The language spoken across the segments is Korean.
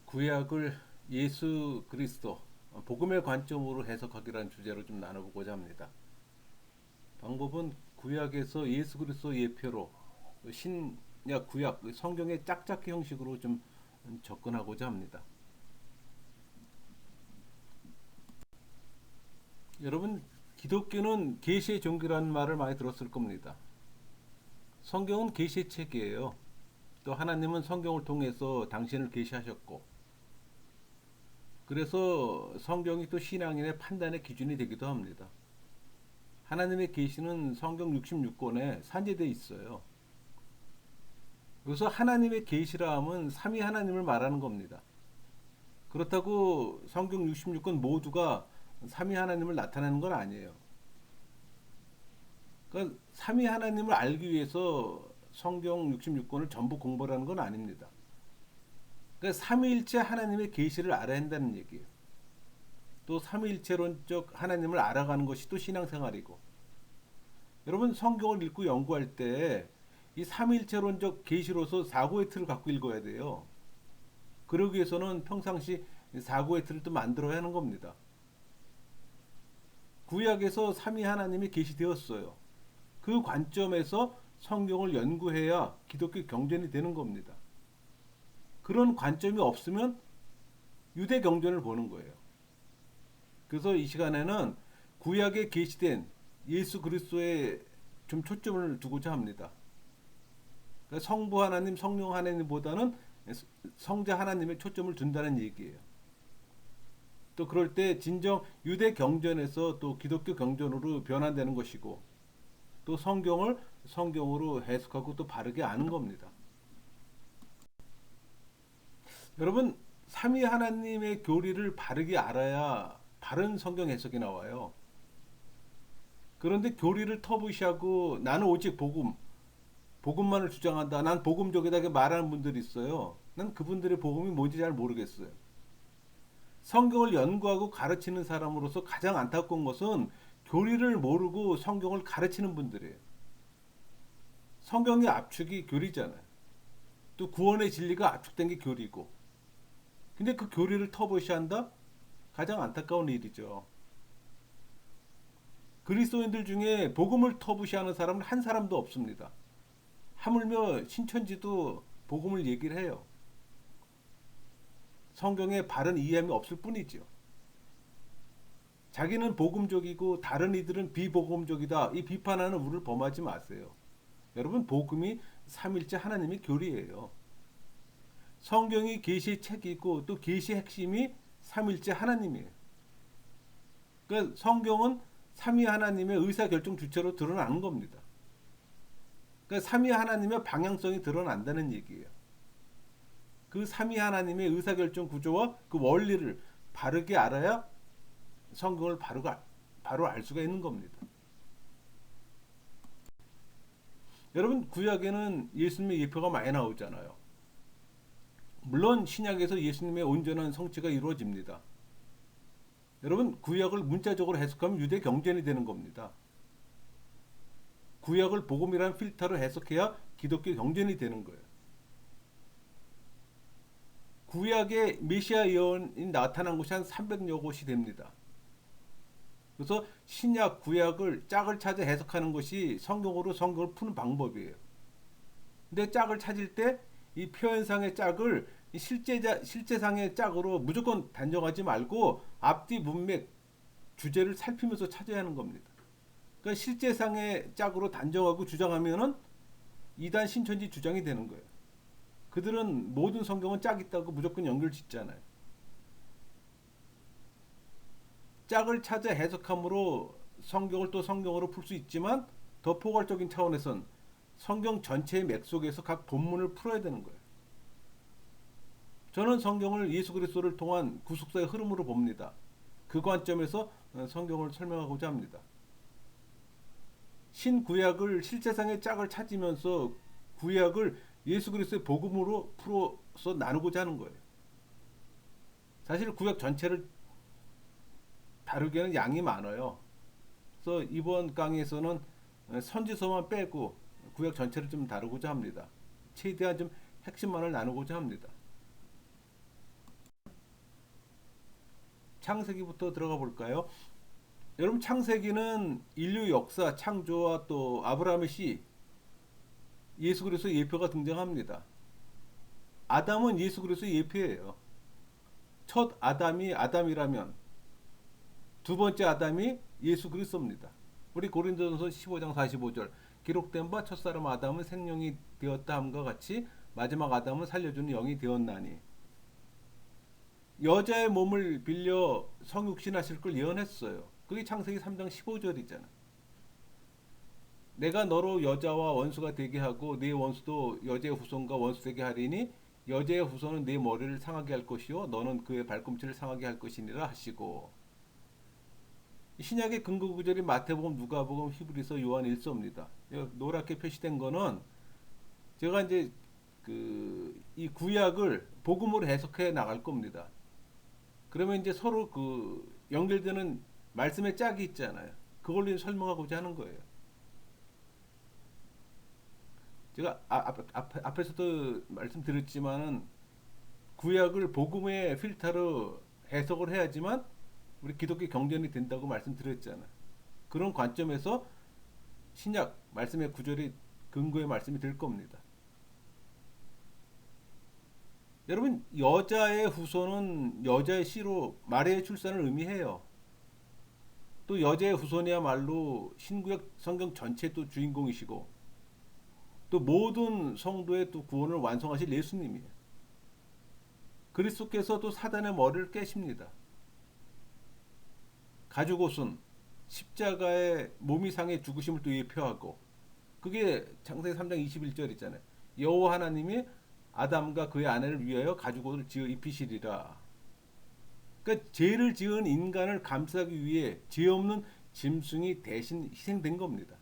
구약을 예수 그리스도 복음의 관점으로 해석하기라는 주제로 좀 나눠보고자 합니다. 방법은 구약에서 예수 그리스도 예표로 신약 구약 성경의 짝짝이 형식으로 좀 접근하고자 합니다. 여러분, 기독교는 계시의 종교라는 말을 많이 들었을 겁니다. 성경은 계시의 책이에요. 또 하나님은 성경을 통해서 당신을 계시하셨고, 그래서 성경이 또 신앙인의 판단의 기준이 되기도 합니다. 하나님의 계시는 성경 66권에 산재되어 있어요. 그래서 하나님의 계시라 함은 삼위 하나님을 말하는 겁니다. 그렇다고 성경 66권 모두가 삼위 하나님을 나타내는 건 아니에요. 그러니까 삼위 하나님을 알기 위해서 성경 66권을 전부 공부하는 건 아닙니다. 그러니까 삼위일체 하나님의 계시를 알아야 한다는 얘기예요. 또 삼위일체론적 하나님을 알아가는 것이 또 신앙생활이고, 여러분 성경을 읽고 연구할 때 이 삼위일체론적 계시로서 사고의 틀을 갖고 읽어야 돼요. 그러기 위해서는 평상시 사고의 틀을 또 만들어야 하는 겁니다. 구약에서 삼위 하나님이 계시되었어요. 그 관점에서 성경을 연구해야 기독교 경전이 되는 겁니다. 그런 관점이 없으면 유대 경전을 보는 거예요. 그래서 이 시간에는 구약에 계시된 예수 그리스도에 좀 초점을 두고자 합니다. 그러니까 성부 하나님, 성령 하나님보다는 성자 하나님에 초점을 둔다는 얘기예요. 또 그럴 때 진정 유대 경전에서 또 기독교 경전으로 변환되는 것이고, 또 성경을 성경으로 해석하고 또 바르게 아는 겁니다. 여러분, 삼위 하나님의 교리를 바르게 알아야 바른 성경 해석이 나와요. 그런데 교리를 터부시하고 나는 오직 복음만을 주장한다. 난 복음적이다. 이렇게 말하는 분들이 있어요. 난 그분들의 복음이 뭔지 잘 모르겠어요. 성경을 연구하고 가르치는 사람으로서 가장 안타까운 것은 교리를 모르고 성경을 가르치는 분들이에요. 성경의 압축이 교리잖아요. 또 구원의 진리가 압축된 게 교리고. 근데 그 교리를 터부시한다? 가장 안타까운 일이죠. 그리스도인들 중에 복음을 터부시하는 사람은 한 사람도 없습니다. 하물며 신천지도 복음을 얘기를 해요. 성경에 바른 이해함이 없을 뿐이죠. 자기는 복음적이고 다른 이들은 비복음적이다. 이 비판하는 우를 범하지 마세요. 여러분, 복음이 삼일째 하나님의 교리예요. 성경이 계시의 책이고 또 계시의 핵심이 삼일째 하나님이에요. 그러니까 성경은 삼위 하나님의 의사결정 주체로 드러나는 겁니다. 그러니까 삼위 하나님의 방향성이 드러난다는 얘기예요. 그 삼위 하나님의 의사결정 구조와 그 원리를 바르게 알아야 성경을 바로 알 수가 있는 겁니다. 여러분, 구약에는 예수님의 예표가 많이 나오잖아요. 물론 신약에서 예수님의 온전한 성취가 이루어집니다. 여러분, 구약을 문자적으로 해석하면 유대 경전이 되는 겁니다. 구약을 복음이라는 필터로 해석해야 기독교 경전이 되는 거예요. 구약의 메시아 예언이 나타난 곳이 한 300여 곳이 됩니다. 그래서 신약, 구약을 짝을 찾아 해석하는 것이 성경으로 성경을 푸는 방법이에요. 근데 짝을 찾을 때 이 표현상의 짝을 실제상의 짝으로 무조건 단정하지 말고 앞뒤 문맥, 주제를 살피면서 찾아야 하는 겁니다. 그러니까 실제상의 짝으로 단정하고 주장하면은 이단 신천지 주장이 되는 거예요. 그들은 모든 성경은 짝 있다고 무조건 연결 짓잖아요. 짝을 찾아 해석함으로 성경을 또 성경으로 풀 수 있지만 더 포괄적인 차원에선 성경 전체의 맥 속에서 각 본문을 풀어야 되는 거예요. 저는 성경을 예수 그리스도를 통한 구속사의 흐름으로 봅니다. 그 관점에서 성경을 설명하고자 합니다. 신구약을 실제상의 짝을 찾으면서 구약을 예수 그리스도의 복음으로 풀어서 나누고자 하는 거예요. 사실 구약 전체를 다루기에는 양이 많아요. 그래서 이번 강의에서는 선지서만 빼고 구약 전체를 좀 다루고자 합니다. 최대한 좀 핵심만을 나누고자 합니다. 창세기부터 들어가 볼까요? 여러분 창세기는 인류 역사 창조와 또 아브라함의 씨 예수 그리스도의 예표가 등장합니다. 아담은 예수 그리스도의 예표예요. 첫 아담이 아담이라면 두 번째 아담이 예수 그리스도입니다. 우리 고린도전서 15장 45절 기록된 바 첫사람 아담은 생명이 되었다 함과 같이 마지막 아담은 살려주는 영이 되었나니 여자의 몸을 빌려 성육신하실 걸 예언했어요. 그게 창세기 3장 15절이잖아. 내가 너로 여자와 원수가 되게 하고 네 원수도 여자의 후손과 원수 되게 하리니 여자의 후손은 네 머리를 상하게 할 것이요 너는 그의 발꿈치를 상하게 할 것이니라 하시고 신약의 근거 구절이 마태복음, 누가복음, 히브리서, 요한 일서입니다. 노랗게 표시된 거는 제가 이제 이 구약을 복음으로 해석해 나갈 겁니다. 그러면 이제 서로 연결되는 말씀의 짝이 있잖아요. 그걸로 설명하고자 하는 거예요. 제가 앞에서도 말씀드렸지만은 구약을 복음의 필터로 해석을 해야지만 우리 기독교 경전이 된다고 말씀드렸잖아요. 그런 관점에서 신약 말씀의 구절이 근거의 말씀이 될 겁니다. 여러분 여자의 후손은 여자의 씨로 마리아의 출산을 의미해요. 또 여자의 후손이야말로 신구약 성경 전체 또 주인공이시고 또 모든 성도의 또 구원을 완성하실 예수님이에요. 그리스도께서 또 사단의 머리를 깨십니다. 가죽 옷은 십자가의 몸이 상해 죽으심을 또 예표하고 그게 창세기 3장 21절이잖아요. 여호와 하나님이 아담과 그의 아내를 위하여 가죽 옷을 지어 입히시리라. 그러니까 죄를 지은 인간을 감싸기 위해 죄 없는 짐승이 대신 희생된 겁니다.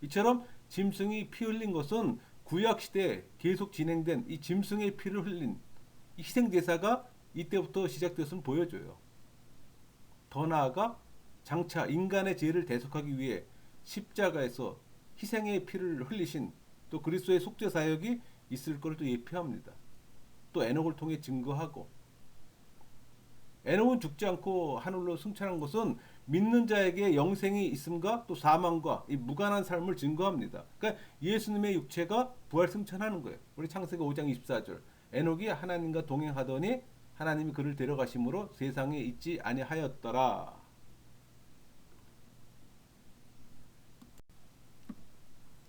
이처럼 짐승이 피 흘린 것은 구약 시대에 계속 진행된 이 짐승의 피를 흘린 이 희생 제사가 이때부터 시작됐음을 보여줘요. 더 나아가 장차 인간의 죄를 대속하기 위해 십자가에서 희생의 피를 흘리신 또 그리스도의 속죄 사역이 있을 것을 또 예표합니다. 또 에녹을 통해 증거하고 에녹은 죽지 않고 하늘로 승천한 것은 믿는 자에게 영생이 있음과 또 사망과 이 무관한 삶을 증거합니다. 그러니까 예수님의 육체가 부활 승천하는 거예요. 우리 창세기 5장 24절 에녹이 하나님과 동행하더니 하나님이 그를 데려가심으로 세상에 있지 아니하였더라.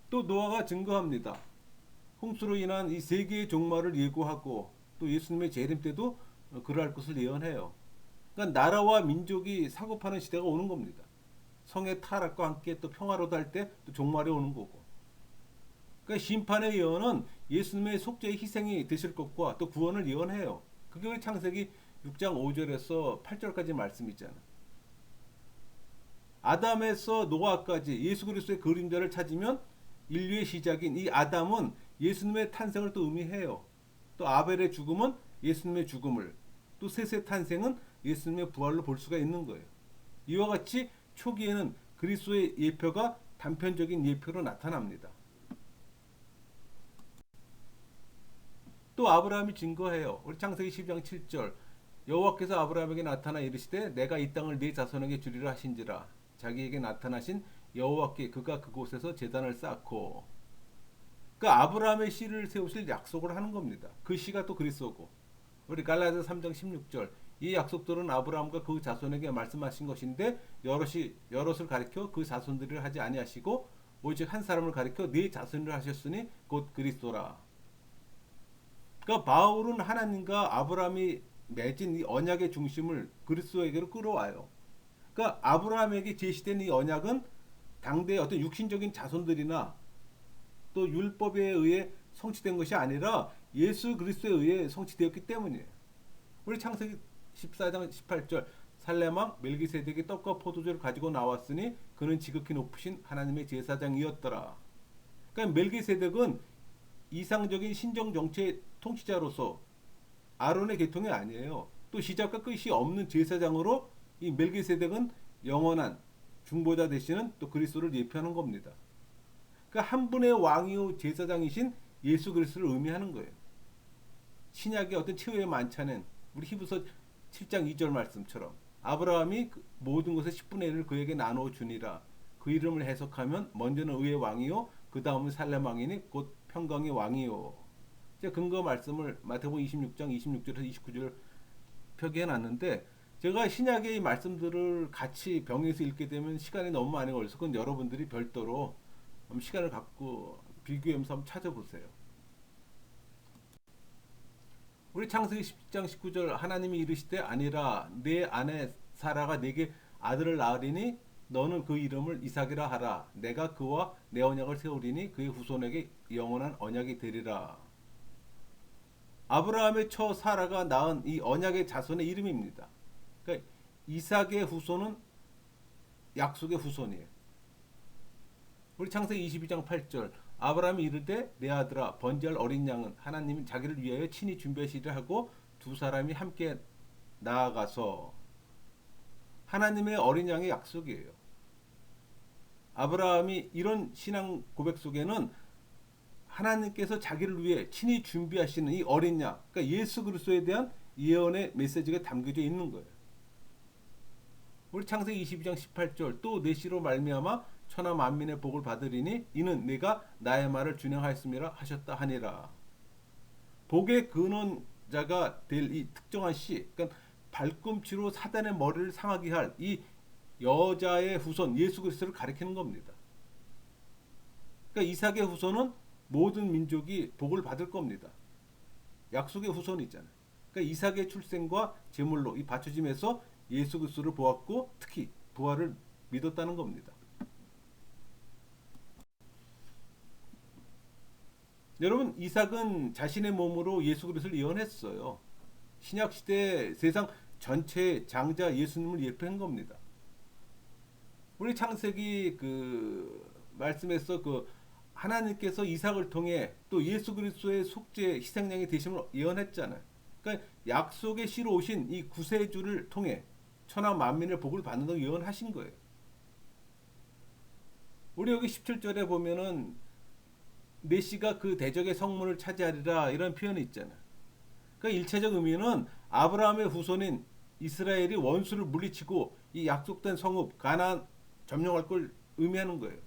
또 노아가 증거합니다. 홍수로 인한 이 세계의 종말을 예고하고 또 예수님의 재림 때도 그러할 것을 예언해요. 그러니까 나라와 민족이 사고파는 시대가 오는 겁니다. 성의 타락과 함께 또 평화로도 할 때 또 종말이 오는 거고. 그러니까 심판의 예언은 예수님의 속죄의 희생이 되실 것과 또 구원을 예언해요. 그게 창세기 6장 5절에서 8절까지 말씀이잖아. 아담에서 노아까지 예수 그리스도의 그림자를 찾으면 인류의 시작인 이 아담은 예수님의 탄생을 또 의미해요. 또 아벨의 죽음은 예수님의 죽음을, 또 셋의 탄생은 예수님의 부활로 볼 수가 있는 거예요. 이와 같이 초기에는 그리스도의 예표가 단편적인 예표로 나타납니다. 또 아브라함이 증거해요. 우리 창세기 10장 7절 여호와께서 아브라함에게 나타나 이르시되 내가 이 땅을 네 자손에게 주리라 하신지라. 자기에게 나타나신 여호와께 그가 그곳에서 제단을 쌓고 그 아브라함의 씨를 세우실 약속을 하는 겁니다. 그 씨가 또 그리스도고 우리 갈라디아 3장 16절 이 약속들은 아브라함과 그 자손에게 말씀하신 것인데 여럿을 가리켜 그 자손들을 하지 아니하시고 오직 한 사람을 가리켜 네 자손을 하셨으니 곧 그리스도라. 그러니까 바울은 하나님과 아브라함이 맺은 이 언약의 중심을 그리스도에게로 끌어와요. 그러니까 아브라함에게 제시된 이 언약은 당대의 어떤 육신적인 자손들이나 또 율법에 의해 성취된 것이 아니라 예수 그리스도에 의해 성취되었기 때문이에요. 우리 창세기 14장 18절 살레망 멜기세덱이 떡과 포도주를 가지고 나왔으니 그는 지극히 높으신 하나님의 제사장이었더라. 그러니까 멜기세덱은 이상적인 신정 정치의 통치자로서 아론의 계통이 아니에요. 또 시작과 끝이 없는 제사장으로 이 멜기세덱은 영원한 중보자 되시는 또 그리스도를 예표하는 겁니다. 그러니까 한 분의 왕이요 제사장이신 예수 그리스도를 의미하는 거예요. 신약의 어떤 최후의 만찬은 우리 히브리서 7장 2절 말씀처럼 아브라함이 모든 것의 10분의 1을 그에게 나누어 주니라. 그 이름을 해석하면 먼저는 의의 왕이요 그 다음은 살렘 왕이니 곧 평강의 왕이요. 제가 근거 말씀을 마태복음 26장 26절에서 29절 표기해 놨는데, 제가 신약의 이 말씀들을 같이 병에서 읽게 되면 시간이 너무 많이 걸려서 그건 여러분들이 별도로 시간을 갖고 비교하면서 한번 찾아보세요. 우리 창세기 10장 19절 하나님이 이르시되 아니라 내 아내 사라가 내게 아들을 낳으리니 너는 그 이름을 이삭이라 하라. 내가 그와 내 언약을 세우리니 그의 후손에게 영원한 언약이 되리라. 아브라함의 처 사라가 낳은 이 언약의 자손의 이름입니다. 그러니까 이삭의 후손은 약속의 후손이에요. 우리 창세기 22장 8절 아브라함이 이르되 내 아들아 번제할 어린 양은 하나님이 자기를 위하여 친히 준비하시리라 하고 두 사람이 함께 나아가서, 하나님의 어린 양의 약속이에요. 아브라함이 이런 신앙 고백 속에는 하나님께서 자기를 위해 친히 준비하시는 이 어린 양, 그러니까 예수 그리스도에 대한 예언의 메시지가 담겨져 있는 거예요. 우리 창세기 22장 18절 또 내 씨로 말미암아 천하 만민의 복을 받으리니 이는 내가 나의 말을 준행하였음이라 하셨다 하니라. 복의 근원자가 될 이 특정한 씨, 그러니까 발꿈치로 사단의 머리를 상하게 할 이 여자의 후손 예수 그리스도를 가리키는 겁니다. 그러니까 이삭의 후손은 모든 민족이 복을 받을 겁니다. 약속의 후손이잖아요. 그러니까 이삭의 출생과 제물로 이 받쳐짐에서 예수 그리스도를 보았고 특히 부활을 믿었다는 겁니다. 여러분, 이삭은 자신의 몸으로 예수 그리스도를 예언했어요. 신약 시대 세상 전체의 장자 예수님을 예표한 겁니다. 우리 창세기 그 말씀에서 그 하나님께서 이삭을 통해 또 예수 그리스도의 속죄 희생양이 되심을 예언했잖아요. 그러니까 약속의 씨로 오신 이 구세주를 통해 천하 만민의 복을 받는다고 예언하신 거예요. 우리 여기 17절에 보면은 메시가 그 대적의 성문을 차지하리라 이런 표현이 있잖아요. 그러니까 일체적 의미는 아브라함의 후손인 이스라엘이 원수를 물리치고 이 약속된 성읍 가나안 점령할 걸 의미하는 거예요.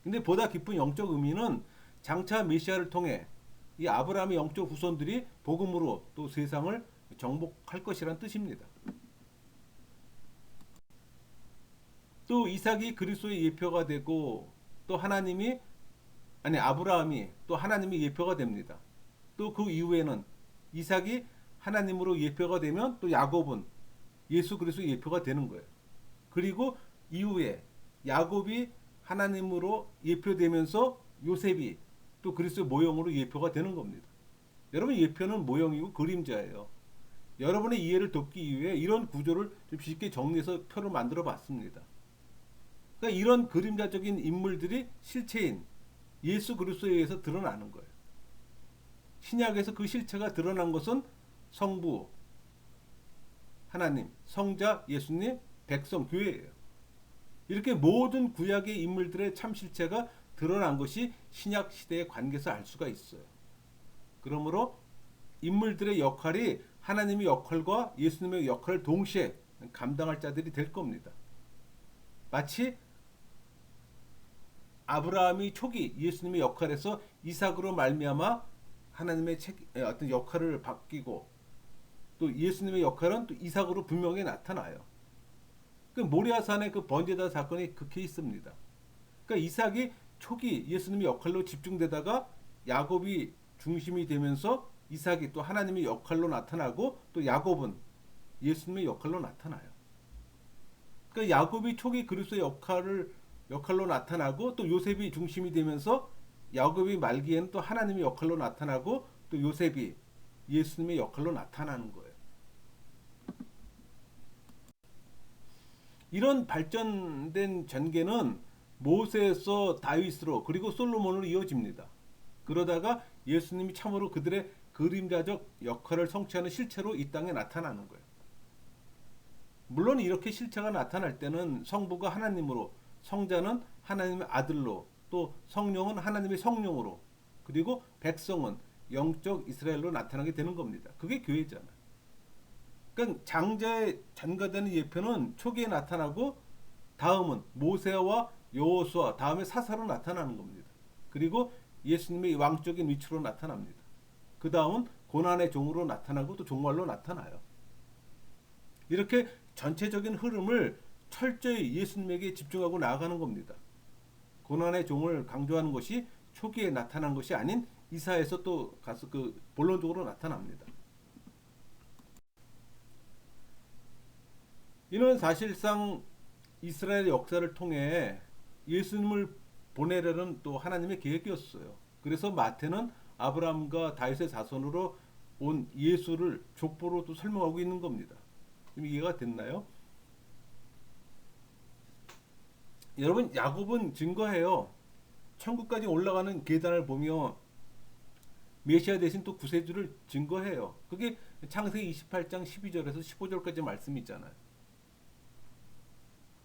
근데 보다 깊은 영적 의미는 장차 메시아를 통해 이 아브라함의 영적 후손들이 복음으로 또 세상을 정복할 것이란 뜻입니다. 또 이삭이 그리스도의 예표가 되고 또 아브라함이 또 하나님의 예표가 됩니다. 또 그 이후에는 이삭이 하나님으로 예표가 되면 또 야곱은 예수 그리스도의 예표가 되는 거예요. 그리고 이후에 야곱이 하나님으로 예표되면서 요셉이 또 그리스도의 모형으로 예표가 되는 겁니다. 여러분, 예표는 모형이고 그림자예요. 여러분의 이해를 돕기 위해 이런 구조를 좀 쉽게 정리해서 표를 만들어 봤습니다. 그러니까 이런 그림자적인 인물들이 실체인 예수 그리스도에 의해서 드러나는 거예요. 신약에서 그 실체가 드러난 것은 성부 하나님, 성자 예수님, 백성 교회예요. 이렇게 모든 구약의 인물들의 참 실체가 드러난 것이 신약 시대의 관계에서 알 수가 있어요. 그러므로 인물들의 역할이 하나님의 역할과 예수님의 역할을 동시에 감당할 자들이 될 겁니다. 마치 아브라함이 초기 예수님의 역할에서 이삭으로 말미암아 하나님의 어떤 역할을 바뀌고 또 예수님의 역할은 또 이삭으로 분명히 나타나요. 그 모리아산의 그 번제다 사건이 그 케이스입니다. 그러니까 이삭이 초기 예수님의 역할로 집중되다가 야곱이 중심이 되면서 이삭이 또 하나님의 역할로 나타나고 또 야곱은 예수님의 역할로 나타나요. 그러니까 야곱이 초기 그리스도의 역할로 나타나고 또 요셉이 중심이 되면서 야곱이 말기에는 또 하나님의 역할로 나타나고 또 요셉이 예수님의 역할로 나타나는 거예요. 이런 발전된 전개는 모세에서 다윗으로 그리고 솔로몬으로 이어집니다. 그러다가 예수님이 참으로 그들의 그림자적 역할을 성취하는 실체로 이 땅에 나타나는 거예요. 물론 이렇게 실체가 나타날 때는 성부가 하나님으로, 성자는 하나님의 아들로, 또 성령은 하나님의 성령으로, 그리고 백성은 영적 이스라엘로 나타나게 되는 겁니다. 그게 교회잖아요. 그러니까 장자에 전가되는 예표는 초기에 나타나고 다음은 모세와 여호수아 다음에 사사로 나타나는 겁니다. 그리고 예수님의 왕적인 위치로 나타납니다. 그 다음은 고난의 종으로 나타나고 또 종말로 나타나요. 이렇게 전체적인 흐름을 철저히 예수님에게 집중하고 나아가는 겁니다. 고난의 종을 강조하는 것이 초기에 나타난 것이 아닌 이사에서 또 가서 그 본론적으로 나타납니다. 이는 사실상 이스라엘 역사를 통해 예수님을 보내려는 또 하나님의 계획이었어요. 그래서 마태는 아브라함과 다윗의 자손으로 온 예수를 족보로 또 설명하고 있는 겁니다. 지금 이해가 됐나요? 여러분, 야곱은 증거해요. 천국까지 올라가는 계단을 보며 메시아 대신 또 구세주를 증거해요. 그게 창세기 28장 12절에서 15절까지 말씀이 있잖아요.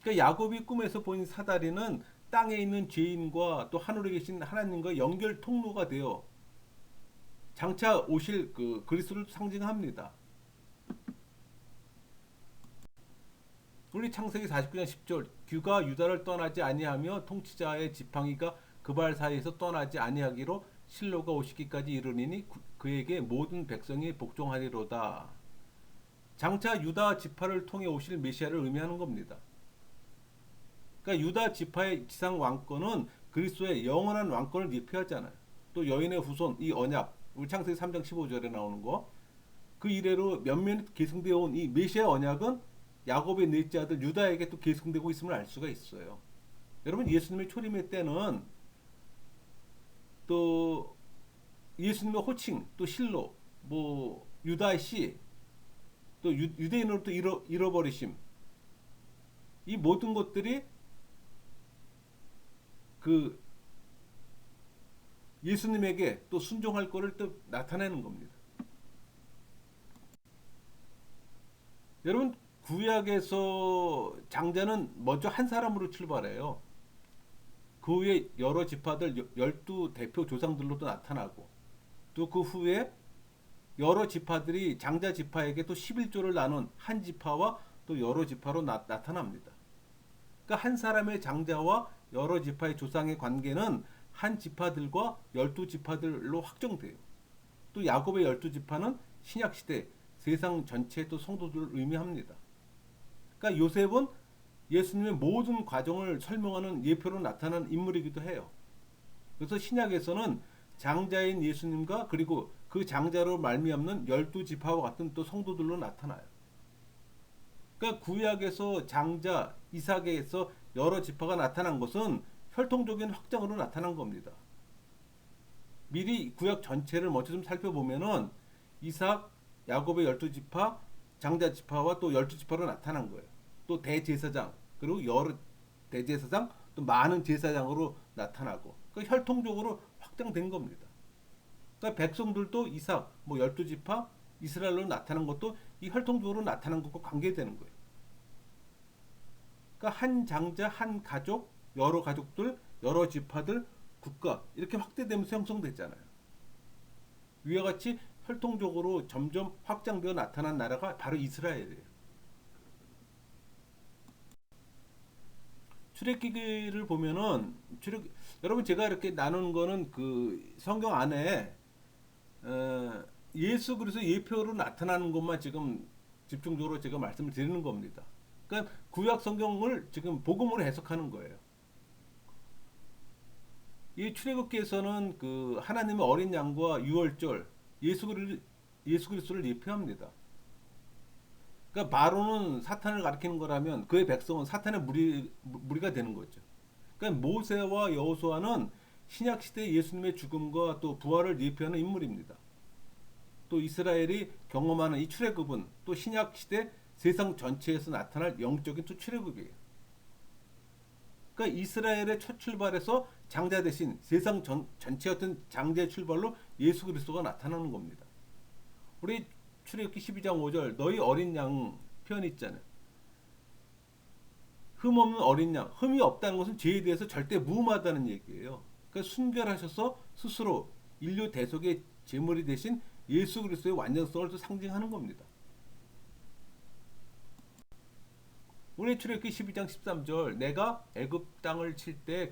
그러니까 야곱이 꿈에서 본 사다리는 땅에 있는 죄인과 또 하늘에 계신 하나님과 연결 통로가 되어 장차 오실 그 그리스도를 상징합니다. 우리 창세기 49장 10절 규가 유다를 떠나지 아니하며 통치자의 지팡이가 그 발 사이에서 떠나지 아니하기로 실로가 오시기까지 이르리니 그에게 모든 백성이 복종하리로다. 장차 유다 지파를 통해 오실 메시아를 의미하는 겁니다. 그러니까 유다 지파의 지상 왕권은 그리스도의 영원한 왕권을 예표하잖아요. 또 여인의 후손 이 언약 우리 창세기 3장 15절에 나오는 거 그 이래로 몇몇 계승되어 온 이 메시아 언약은 야곱의 넷째 아들 유다에게 또 계승되고 있음을 알 수가 있어요. 여러분 예수님의 초림의 때는 또 예수님의 호칭 또 실로 뭐 유다의 씨 또 유대인으로 또 잃어버리심 이 모든 것들이 그 예수님에게 또 순종할 것을 또 나타내는 겁니다. 여러분 구약에서 장자는 먼저 한 사람으로 출발해요. 그 후에 여러 지파들 12 대표 조상들로도 나타나고 또 그 후에 여러 지파들이 장자 지파에게 또 11조를 나눈 한 지파와 또 여러 지파로 나타납니다. 그러니까 한 사람의 장자와 여러 지파의 조상의 관계는 한 지파들과 12지파들로 확정돼요. 또 야곱의 12지파는 신약시대 세상 전체의 또 성도들을 의미합니다. 그러니까 요셉은 예수님의 모든 과정을 설명하는 예표로 나타난 인물이기도 해요. 그래서 신약에서는 장자인 예수님과 그리고 그 장자로 말미암는 12지파와 같은 또 성도들로 나타나요. 그러니까 구약에서 장자 이삭에서 여러 지파가 나타난 것은 혈통적인 확장으로 나타난 겁니다. 미리 구약 전체를 먼저 좀 살펴보면은 이삭, 야곱의 12지파, 장자 지파와 또 12지파로 나타난 거예요. 또 대제사장, 그리고 여러 대제사장, 또 많은 제사장으로 나타나고 그러니까 혈통적으로 확장된 겁니다. 그러니까 백성들도 이삭, 뭐 12지파, 이스라엘로 나타난 것도 이 혈통적으로 나타난 것과 관계되는 거예요. 그러니까 한 장자, 한 가족, 여러 가족들, 여러 지파들, 국가 이렇게 확대되면서 형성됐잖아요. 위와 같이 혈통적으로 점점 확장되어 나타난 나라가 바로 이스라엘이에요. 출애기를 보면은 여러분 제가 이렇게 나눈 거는 그 성경 안에 예수 그리스도 예표로 나타나는 것만 지금 집중적으로 제가 말씀을 드리는 겁니다. 그러니까 구약 성경을 지금 복음으로 해석하는 거예요. 이 출애굽기에서는 그 하나님의 어린 양과 유월절 예수 그리스도를 예표합니다. 그러니까 바로는 사탄을 가리키는 거라면 그의 백성은 사탄의 무리가 되는 거죠. 그러니까 모세와 여호수아는 신약 시대 예수님의 죽음과 또 부활을 예표하는 인물입니다. 또 이스라엘이 경험하는 이 출애굽은 또 신약 시대 세상 전체에서 나타날 영적인 또 출애굽이에요. 그러니까 이스라엘의 첫 출발에서 장자 대신 세상 전체였던 장자의 출발로 예수 그리스도가 나타나는 겁니다. 우리 출애굽기 12장 5절 너희 어린 양 표현 있잖아요. 흠 없는 어린 양. 흠이 없다는 것은 죄에 대해서 절대 무음하다는 얘기예요. 그러니까 순결하셔서 스스로 인류 대속의 제물이 되신 예수 그리스도의 완전성을 또 상징하는 겁니다. 우리 출애굽기 12장 13절 내가 애굽 땅을 칠 때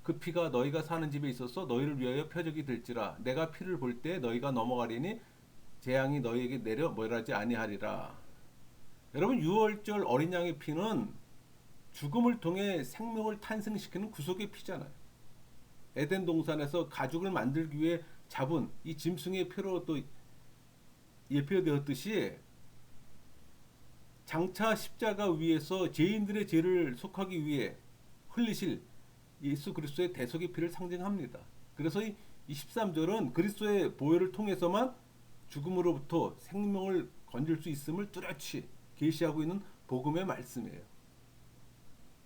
그 피가 너희가 사는 집에 있어서 너희를 위하여 표적이 될지라 내가 피를 볼 때 너희가 넘어가리니 재앙이 너희에게 내려 멸하지 아니하리라. 여러분 유월절 어린 양의 피는 죽음을 통해 생명을 탄생시키는 구속의 피잖아요. 에덴 동산에서 가죽을 만들기 위해 잡은 이 짐승의 피로 또 예표되었듯이 장차 십자가 위에서 죄인들의 죄를 속하기 위해 흘리실 예수 그리스도의 대속의 피를 상징합니다. 그래서 이 13절은 그리스도의 보혈을 통해서만 죽음으로부터 생명을 건질 수 있음을 뚜렷이 계시하고 있는 복음의 말씀이에요.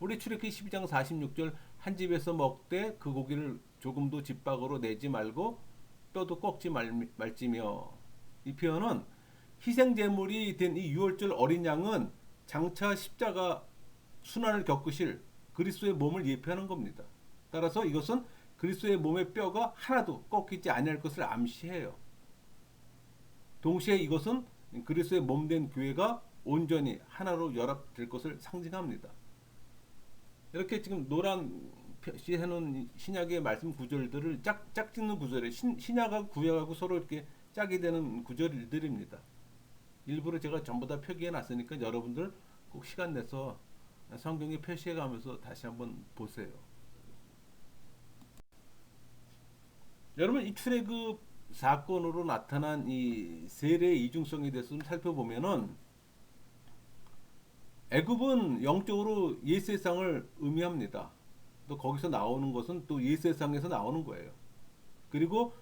우리 출애굽기 12장 46절 한 집에서 먹되 그 고기를 조금도 집 밖으로 내지 말고 뼈도 꺾지 말지며 이 표현은 희생 제물이 된 이 유월절 어린 양은 장차 십자가 순환을 겪으실 그리스도의 몸을 예표하는 겁니다. 따라서 이것은 그리스도의 몸의 뼈가 하나도 꺾이지 아니할 것을 암시해요. 동시에 이것은 그리스도의 몸된 교회가 온전히 하나로 연합될 것을 상징합니다. 이렇게 지금 노란 표시해 놓은 신약의 말씀 구절들을 짝짓는 구절에 신약하고 구약하고 서로 이렇게 짝이 되는 구절들입니다. 일부러 제가 전부 다 표기해 놨으니까 여러분들 꼭 시간 내서 성경에 표시해 가면서 다시 한번 보세요. 여러분 이 출애굽 사건으로 나타난 이 세례의 이중성에 대해서 좀 살펴보면은 애굽은 영적으로 예수의 상을 의미합니다. 또 거기서 나오는 것은 또 예수의 상에서 나오는 거예요. 그리고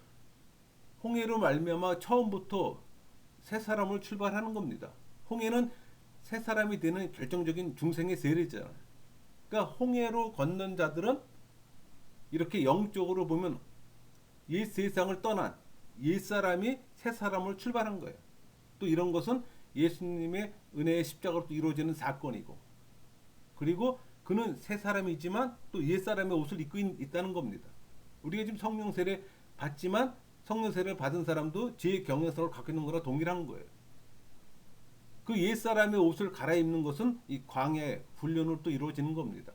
홍해로 말미암아 처음부터 새 사람을 출발하는 겁니다. 홍해는 새 사람이 되는 결정적인 중생의 세례잖아요. 그러니까 홍해로 걷는 자들은 이렇게 영적으로 보면 옛 세상을 떠난 옛 사람이 새 사람을 출발한 거예요. 또 이런 것은 예수님의 은혜의 십자가로 이루어지는 사건이고, 그리고 그는 새 사람이지만 또 옛 사람의 옷을 입고 있다는 겁니다. 우리가 지금 성령 세례 받지만 성령 세례를 받은 사람도 제 경외성을 갖고 있는 거랑 동일한 거예요. 그 옛 사람의 옷을 갈아입는 것은 이 광야 훈련으로 또 이루어지는 겁니다.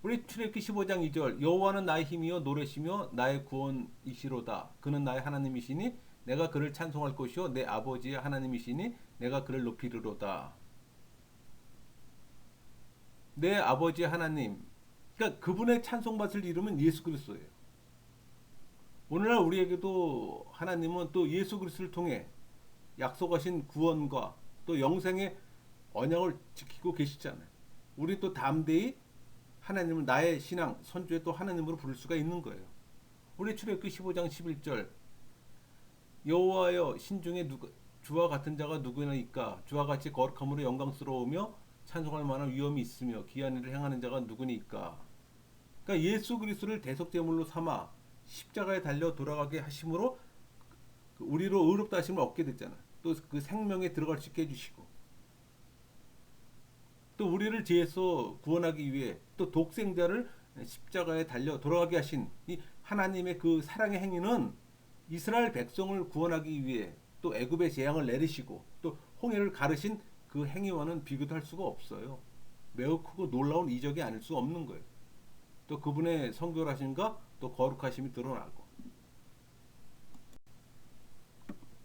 우리 출애굽기 15장 2절 여호와는 나의 힘이요 노래시며 나의 구원이시로다. 그는 나의 하나님이시니 내가 그를 찬송할 것이요 내 아버지의 하나님이시니 내가 그를 높이리로다. 내 아버지의 하나님, 그러니까 그분의 찬송받을 이름은 예수 그리스도예요. 오늘날 우리에게도 하나님은 또 예수 그리스도를 통해 약속하신 구원과 또 영생의 언약을 지키고 계시잖아요. 우리 또 담대히 하나님을 나의 신앙, 선주의 또 하나님으로 부를 수가 있는 거예요. 우리 출애굽기 15장 11절 여호와여 신중에 주와 같은 자가 누구나이까 주와 같이 거룩함으로 영광스러우며 찬송할 만한 위엄이 있으며 귀한 일을 행하는 자가 누구니까. 그러니까 예수 그리스도를 대속제물로 삼아 십자가에 달려 돌아가게 하심으로 우리로 의롭다 하심을 얻게 됐잖아요. 또 그 생명에 들어갈 수 있게 해주시고 또 우리를 죄에서 구원하기 위해 또 독생자를 십자가에 달려 돌아가게 하신 이 하나님의 그 사랑의 행위는 이스라엘 백성을 구원하기 위해 또 애굽의 재앙을 내리시고 또 홍해를 가르신 그 행위와는 비교도 할 수가 없어요. 매우 크고 놀라운 이적이 아닐 수 없는 거예요. 또 그분의 성결하심과 또 거룩하심이 드러나고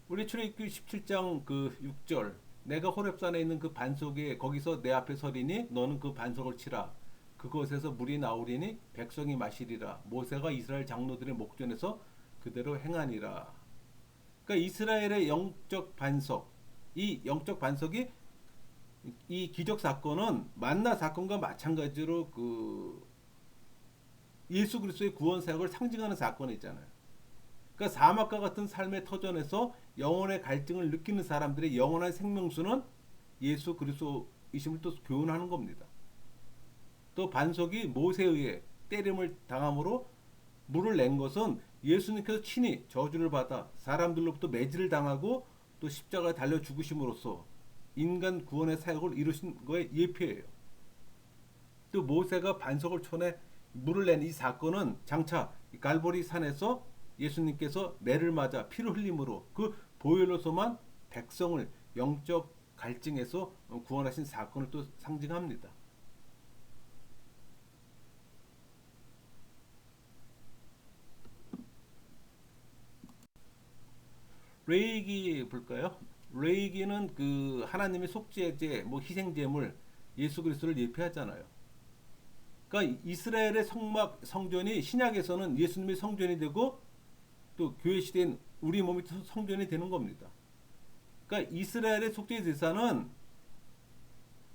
우리 출애굽기 17장 그 6절 내가 호렙산에 있는 그 반석에 거기서 내 앞에 서리니 너는 그 반석을 치라. 그곳에서 물이 나오리니 백성이 마시리라. 모세가 이스라엘 장로들의 목전에서 그대로 행하니라. 그러니까 이스라엘의 영적 반석, 이 영적 반석이 이 기적 사건은 만나 사건과 마찬가지로 그 예수 그리스도의 구원 사역을 상징하는 사건이잖아요. 그러니까 사막과 같은 삶의 터전에서 영혼의 갈증을 느끼는 사람들의 영원한 생명수는 예수 그리스도이심을 또 교훈하는 겁니다. 또 반석이 모세에 의해 때림을 당함으로 물을 낸 것은 예수님께서 친히 저주를 받아 사람들로부터 매질을 당하고 또 십자가에 달려 죽으심으로써 인간 구원의 사역을 이루신 거에 예표예요. 또 모세가 반석을 쳐내 물을 낸 이 사건은 장차 갈보리 산에서 예수님께서 매를 맞아 피를 흘림으로 그 보혈로서만 백성을 영적 갈증에서 구원하신 사건을 또 상징합니다. 레이기 볼까요? 레이기는 그 하나님의 속죄제, 뭐 희생제물, 예수 그리스도를 예표하잖아요. 그러니까 이스라엘의 성막 성전이 신약에서는 예수님의 성전이 되고 또 교회 시대엔 우리 몸이 성전이 되는 겁니다. 그러니까 이스라엘의 속죄 제사는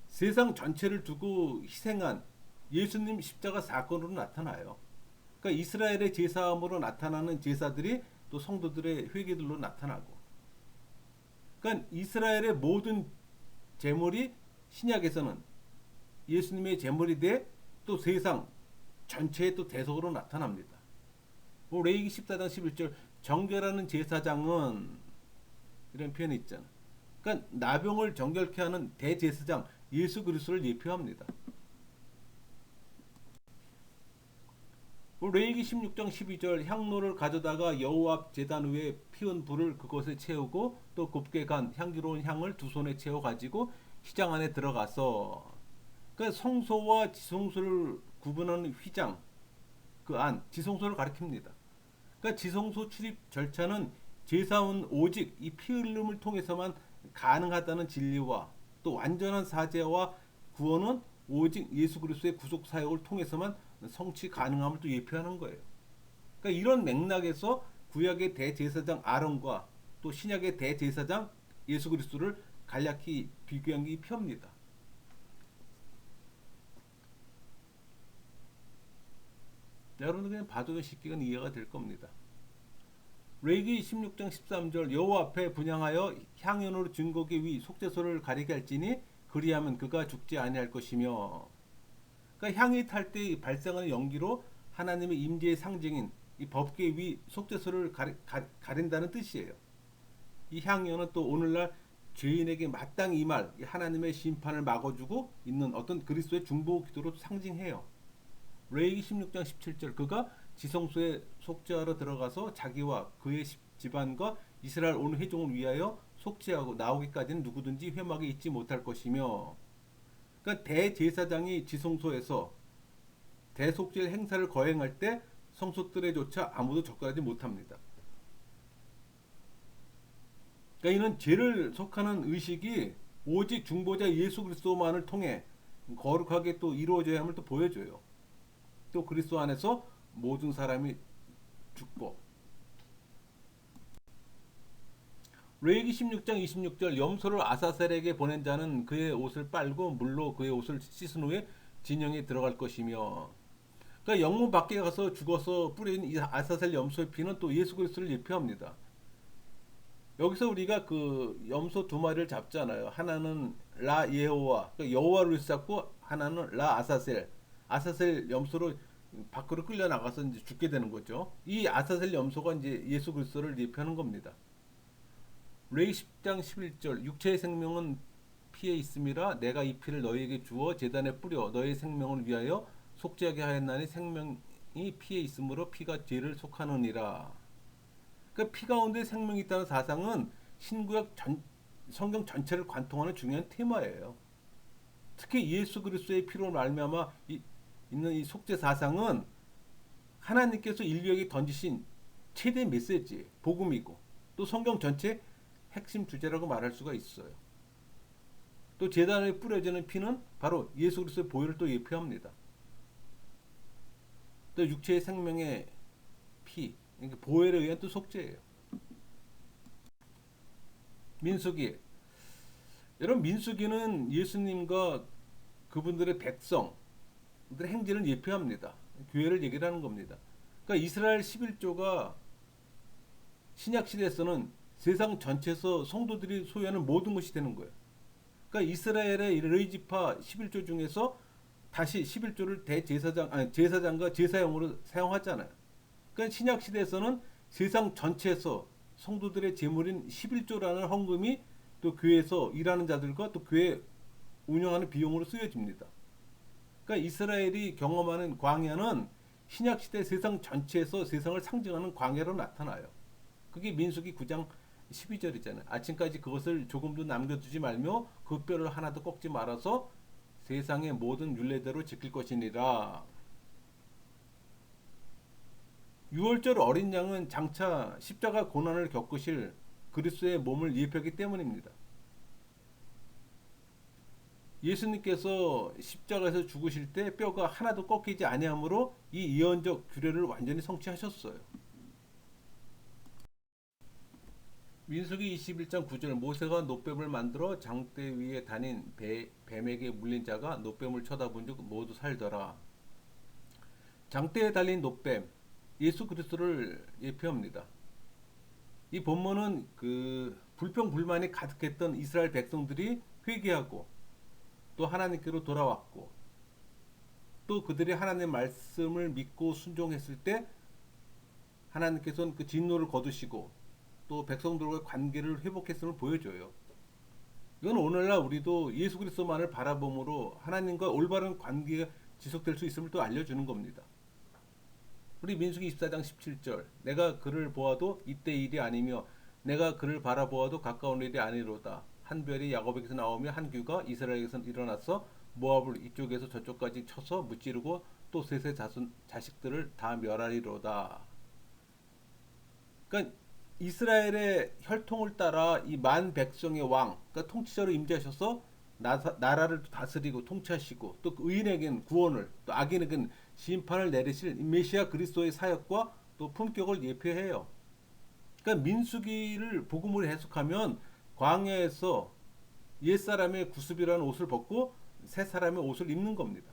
세상 전체를 두고 희생한 예수님 십자가 사건으로 나타나요. 그러니까 이스라엘의 제사함으로 나타나는 제사들이 또 성도들의 회개들로 나타나고, 그러니까 이스라엘의 모든 제물이 신약에서는 예수님의 제물이 돼 또 세상 전체의 또 대속으로 나타납니다. 뭐 레위기 14장 11절 정결하는 제사장은 이런 표현이 있잖아. 그러니까 나병을 정결케 하는 대제사장 예수 그리스도를 예표합니다. 레위기 16장 12절 향로를 가져다가 여호와 앞 제단 위에 피운 불을 그곳에 채우고 또 곱게 간 향기로운 향을 두 손에 채워 가지고 휘장 안에 들어가서, 그러니까 성소와 지성소를 구분하는 휘장 그 안 지성소를 가리킵니다. 그러니까 지성소 출입 절차는 제사는 오직 이 피 흘림을 통해서만 가능하다는 진리와 또 완전한 사죄와 구원은 오직 예수 그리스도의 구속 사역을 통해서만 성취 가능함을 또 예표하는 거예요. 그러니까 이런 맥락에서 구약의 대제사장 아론과 또 신약의 대제사장 예수 그리스도를 간략히 비교한 게 이 표입니다. 여러분들 그냥 봐도 쉽게 이해가 될 겁니다. 레위기 16장 13절 여호와 앞에 분향하여 향연으로 증거기 위 속죄소를 가리게 할지니 그리하면 그가 죽지 아니할 것이며, 그러니까 향이 탈 때 발생하는 연기로 하나님의 임재의 상징인 이 법궤 위 속죄소를 가린다는 뜻이에요. 이 향연은 또 오늘날 죄인에게 마땅히 임할 하나님의 심판을 막아주고 있는 어떤 그리스도의 중보 기도로 상징해요. 레위기 16장 17절 그가 지성소에 속죄하러 들어가서 자기와 그의 집안과 이스라엘 온 회중을 위하여 속죄하고 나오기까지는 누구든지 회막에 있지 못할 것이며, 그러니까 대제사장이 지성소에서 대속죄 행사를 거행할 때 성소들에조차 아무도 접근하지 못합니다. 그러니까 이는 죄를 속하는 의식이 오직 중보자 예수 그리스도만을 통해 거룩하게 또 이루어져야 함을 또 보여줘요. 또 그리스도 안에서 모든 사람이 죽고, 레위기 16장 26절 염소를 아사셀에게 보낸 자는 그의 옷을 빨고 물로 그의 옷을 씻은 후에 진영에 들어갈 것이며, 그러니까 영문 밖에 가서 죽어서 뿌린 이 아사셀 염소의 피는 또 예수 그리스도를 예표합니다. 여기서 우리가 그 염소 두 마리를 잡잖아요. 하나는 라 예호와, 그러니까 여호와를 잡고 하나는 라 아사셀. 아사셀 염소로 밖으로 끌려 나가서 이제 죽게 되는 거죠. 이 아사셀 염소가 이제 예수 그리스도를 예표하는 겁니다. 레위 10장 11절 육체의 생명은 피에 있음이라 내가 이 피를 너희에게 주어 제단에 뿌려 너희 생명을 위하여 속죄하게 하였나니 생명이 피에 있으므로 피가 죄를 속하느니라. 그러니까 피 가운데 생명이 있다는 사상은 신구약 성경 전체를 관통하는 중요한 테마예요. 특히 예수 그리스도의 피로 말미암아 있는 이 속죄 사상은 하나님께서 인류에게 던지신 최대 메시지, 복음이고 또 성경 전체 핵심 주제라고 말할 수가 있어요. 또 제단에 뿌려지는 피는 바로 예수 그리스도의 보혈을 또 예표합니다. 또 육체의 생명의 피, 그러니까 보혈에 의한 또 속죄예요. 민수기, 여러분 민수기는 예수님과 그분들의 백성 행진을 예표합니다. 교회를 얘기를 하는 겁니다. 그러니까 이스라엘 11조가 신약 시대에서는 세상 전체에서 성도들이 소유하는 모든 것이 되는 거예요. 그러니까 이스라엘의 레위지파 11조 중에서 다시 11조를 제사장과 제사용으로 사용하잖아요. 그러니까 신약 시대에서는 세상 전체에서 성도들의 제물인 11조라는 헌금이 또 교회에서 일하는 자들과 또 교회 운영하는 비용으로 쓰여집니다. 그러니까 이스라엘이 경험하는 광야는 신약 시대 세상 전체에서 세상을 상징하는 광야로 나타나요. 그게 민수기 9장 12절이잖아요. 아침까지 그것을 조금도 남겨두지 말며 그 뼈를 하나도 꺾지 말아서 세상의 모든 율례대로 지킬 것이니라. 유월절 어린 양은 장차 십자가 고난을 겪으실 그리스도의 몸을 예표하기 때문입니다. 예수님께서 십자가에서 죽으실 때 뼈가 하나도 꺾이지 아니하므로 이 예언적 규례를 완전히 성취하셨어요. 민수기 21장 9절 모세가 놋뱀을 만들어 장대 위에 다닌 뱀에게 물린 자가 놋뱀을 쳐다본 즉 모두 살더라. 장대에 달린 놋뱀 예수 그리스도를 예표합니다. 이 본문은 그 불평불만이 가득했던 이스라엘 백성들이 회개하고 또 하나님께로 돌아왔고 또 그들이 하나님의 말씀을 믿고 순종했을 때 하나님께서는 그 진노를 거두시고 또 백성들과의 관계를 회복했음을 보여줘요. 이건 오늘날 우리도 예수 그리스도만을 바라봄으로 하나님과 올바른 관계가 지속될 수 있음을 또 알려주는 겁니다. 우리 민수기 24장 17절 내가 그를 보아도 이때 일이 아니며 내가 그를 바라보아도 가까운 일이 아니로다. 한 별이 야곱에게서 나오며 한 규가 이스라엘에게서 일어나서 모압을 이쪽에서 저쪽까지 쳐서 무찌르고 또 셋의 자식들을 다 멸하리로다. 그러니까 이스라엘의 혈통을 따라 이 만 백성의 왕, 그러니까 통치자로 임재하셔서 나라를 다스리고 통치하시고 또 의인에겐 구원을 또 악인에겐 심판을 내리실 메시아 그리스도의 사역과 또 품격을 예표해요. 그러니까 민수기를 복음으로 해석하면 광야에서 옛사람의 구습이라는 옷을 벗고 새 사람의 옷을 입는 겁니다.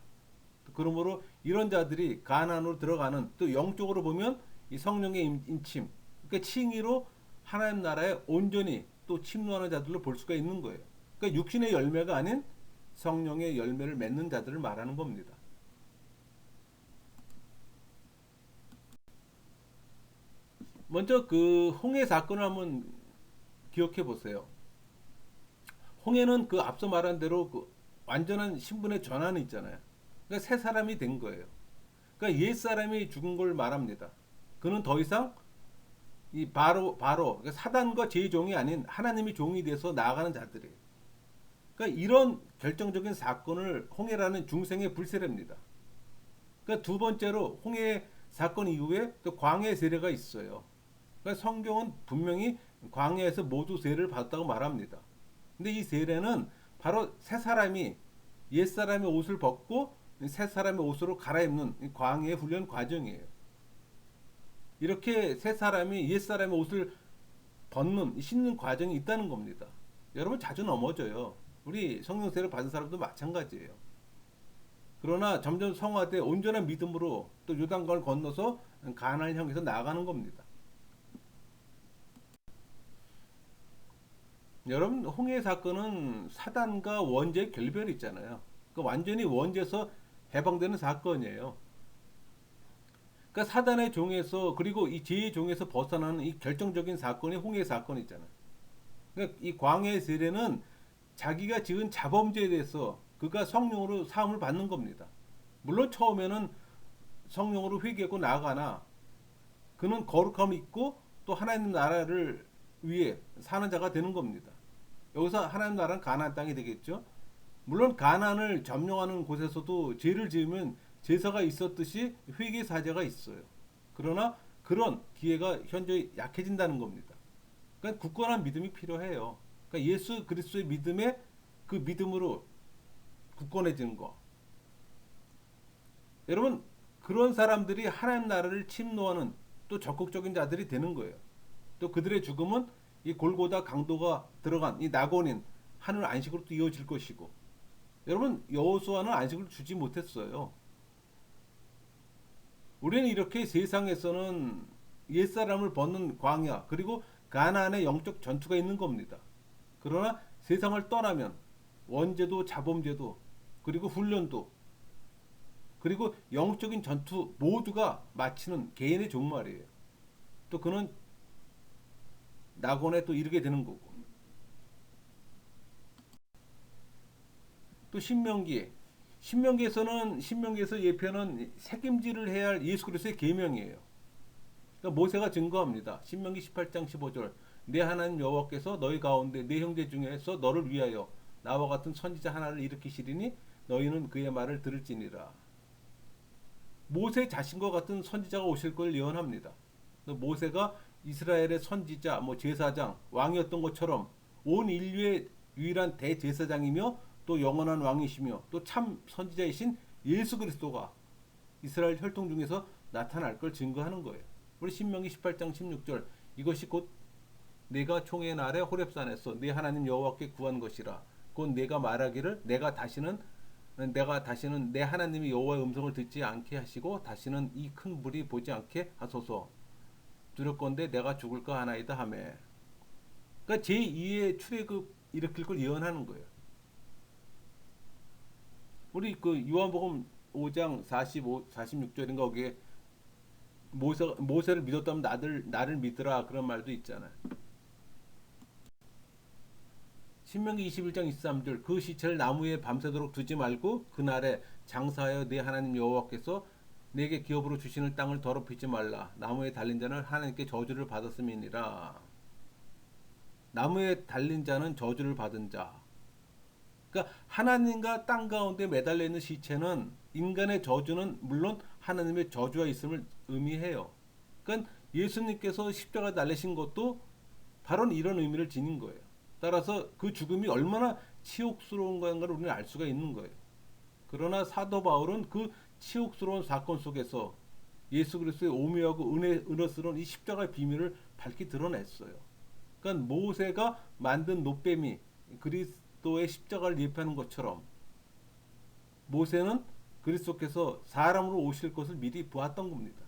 그러므로 이런 자들이 가나안으로 들어가는 또 영적으로 보면 이 성령의 인침, 그러니까 칭의로 하나님 나라에 온전히 또 침노하는 자들로 볼 수가 있는 거예요. 그러니까 육신의 열매가 아닌 성령의 열매를 맺는 자들을 말하는 겁니다. 먼저 그 홍해 사건을 한번 기억해 보세요. 홍해는 그 앞서 말한 대로 그 완전한 신분의 전환이 있잖아요. 그러니까 새 사람이 된 거예요. 그러니까 옛 사람이 죽은 걸 말합니다. 그는 더 이상 이 바로 그러니까 사단과 제 종이 아닌 하나님이 종이 돼서 나아가는 자들이에요. 그러니까 이런 결정적인 사건을 홍해라는 중생의 불세례입니다. 그러니까 두 번째로 홍해 사건 이후에 또 광해 세례가 있어요. 그러니까 성경은 분명히 광야에서 모두 세례를 받았다고 말합니다. 근데 이 세례는 바로 새 사람이 옛 사람의 옷을 벗고 새 사람의 옷으로 갈아입는 광야의 훈련 과정이에요. 이렇게 새 사람이 옛 사람의 옷을 신는 과정이 있다는 겁니다. 여러분 자주 넘어져요. 우리 성령 세례 받은 사람도 마찬가지예요. 그러나 점점 성화돼 온전한 믿음으로 또 요단강을 건너서 가나안을 향해서 나아가는 겁니다. 여러분 홍해 사건은 사단과 원죄의 결별이 있잖아요. 그 완전히 원죄에서 해방되는 사건이에요. 그러니까 사단의 종에서 그리고 이 죄의 종에서 벗어나는 이 결정적인 사건이 홍해 사건이 있잖아요. 그러니까 이 광야의 세례는 자기가 지은 자범죄에 대해서 그가 성령으로 사함을 받는 겁니다. 물론 처음에는 성령으로 회개하고 나아가나 그는 거룩함을 입고 또 하나님 나라를 위해 사는 자가 되는 겁니다. 여기서 하나님 나라는 가나안 땅이 되겠죠. 물론 가나안을 점령하는 곳에서도 죄를 지으면 제사가 있었듯이 회개 사제가 있어요. 그러나 그런 기회가 현재 약해진다는 겁니다. 그러니까 굳건한 믿음이 필요해요. 그러니까 예수 그리스도의 믿음에 그 믿음으로 굳건해지는 거. 여러분 그런 사람들이 하나님 나라를 침노하는 또 적극적인 자들이 되는 거예요. 또 그들의 죽음은 이 골고다 강도가 들어간 이 낙원인 하늘 안식으로 또 이어질 것이고, 여러분 여호수아는 안식을 주지 못했어요. 우리는 이렇게 세상에서는 옛사람을 벗는 광야 그리고 가나안의 영적 전투가 있는 겁니다. 그러나 세상을 떠나면 원죄도 자범죄도 그리고 훈련도 그리고 영적인 전투 모두가 마치는 개인의 종말이에요. 또 그는 낙원에 또 이르게 되는 거고. 또 신명기에서 예표는 책임질을 해야 할 예수 그리스도의 계명이에요. 그러니까 모세가 증거합니다. 신명기 18장 15절 내 하나님 여호와께서 너희 가운데 내 형제 중에서 너를 위하여 나와 같은 선지자 하나를 일으키시리니 너희는 그의 말을 들을지니라. 모세 자신과 같은 선지자가 오실 걸 예언합니다. 모세가 이스라엘의 선지자, 제사장, 왕이었던 것처럼 온 인류의 유일한 대제사장이며 또 영원한 왕이시며 또 참 선지자이신 예수 그리스도가 이스라엘 혈통 중에서 나타날 걸 증거하는 거예요. 우리 신명기 18장 16절 이것이 곧 내가 총회 날에 호렙산에서 내 하나님 여호와께 구한 것이라. 곧 내가 말하기를 내가 다시는 내 하나님의 여호와의 음성을 듣지 않게 하시고 다시는 이 큰 불이 보지 않게 하소서. 두렵건대 내가 죽을까 하나이다 하매. 그러니까 제2의 출애굽 일으킬 걸 예언하는 거예요. 우리 그 요한복음 5장 46절인가 거기에 모세를 믿었다면 나를 믿으라 그런 말도 있잖아요. 신명기 21장 23절 그 시체를 나무에 밤새도록 두지 말고 그날에 장사하여 내 하나님 여호와께서 내게 기업으로 주시는 땅을 더럽히지 말라. 나무에 달린 자는 하나님께 저주를 받았음이니라. 나무에 달린 자는 저주를 받은 자. 그러니까 하나님과 땅 가운데 매달려 있는 시체는 인간의 저주는 물론 하나님의 저주가 있음을 의미해요. 그러니까 예수님께서 십자가 달리신 것도 바로 이런 의미를 지닌 거예요. 따라서 그 죽음이 얼마나 치욕스러운 건가를 우리는 알 수가 있는 거예요. 그러나 사도 바울은 그 치욕스러운 사건 속에서 예수 그리스도의 오묘하고 은혜스러운 이 십자가의 비밀을 밝히 드러냈어요. 그러니까 모세가 만든 놋뱀이 그리스도의 십자가를 예표하는 것처럼 모세는 그리스도께서 사람으로 오실 것을 미리 보았던 겁니다.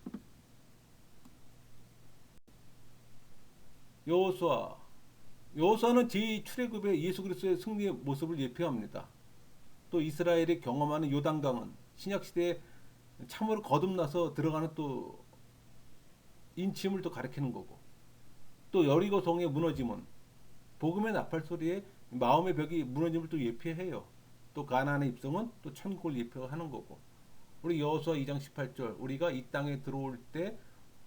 여호수아는 제2출애굽의 예수 그리스도의 승리의 모습을 예표합니다. 또 이스라엘이 경험하는 요단강은 신약시대에 참으로 거듭나서 들어가는 또 인침을 또 가리키는 거고, 또 여리고 성의 무너짐은 복음의 나팔 소리에 마음의 벽이 무너짐을 또 예표해요. 또 가나안의 입성은 또 천국을 예표하는 거고, 우리 여호수아 2장 18절 우리가 이 땅에 들어올 때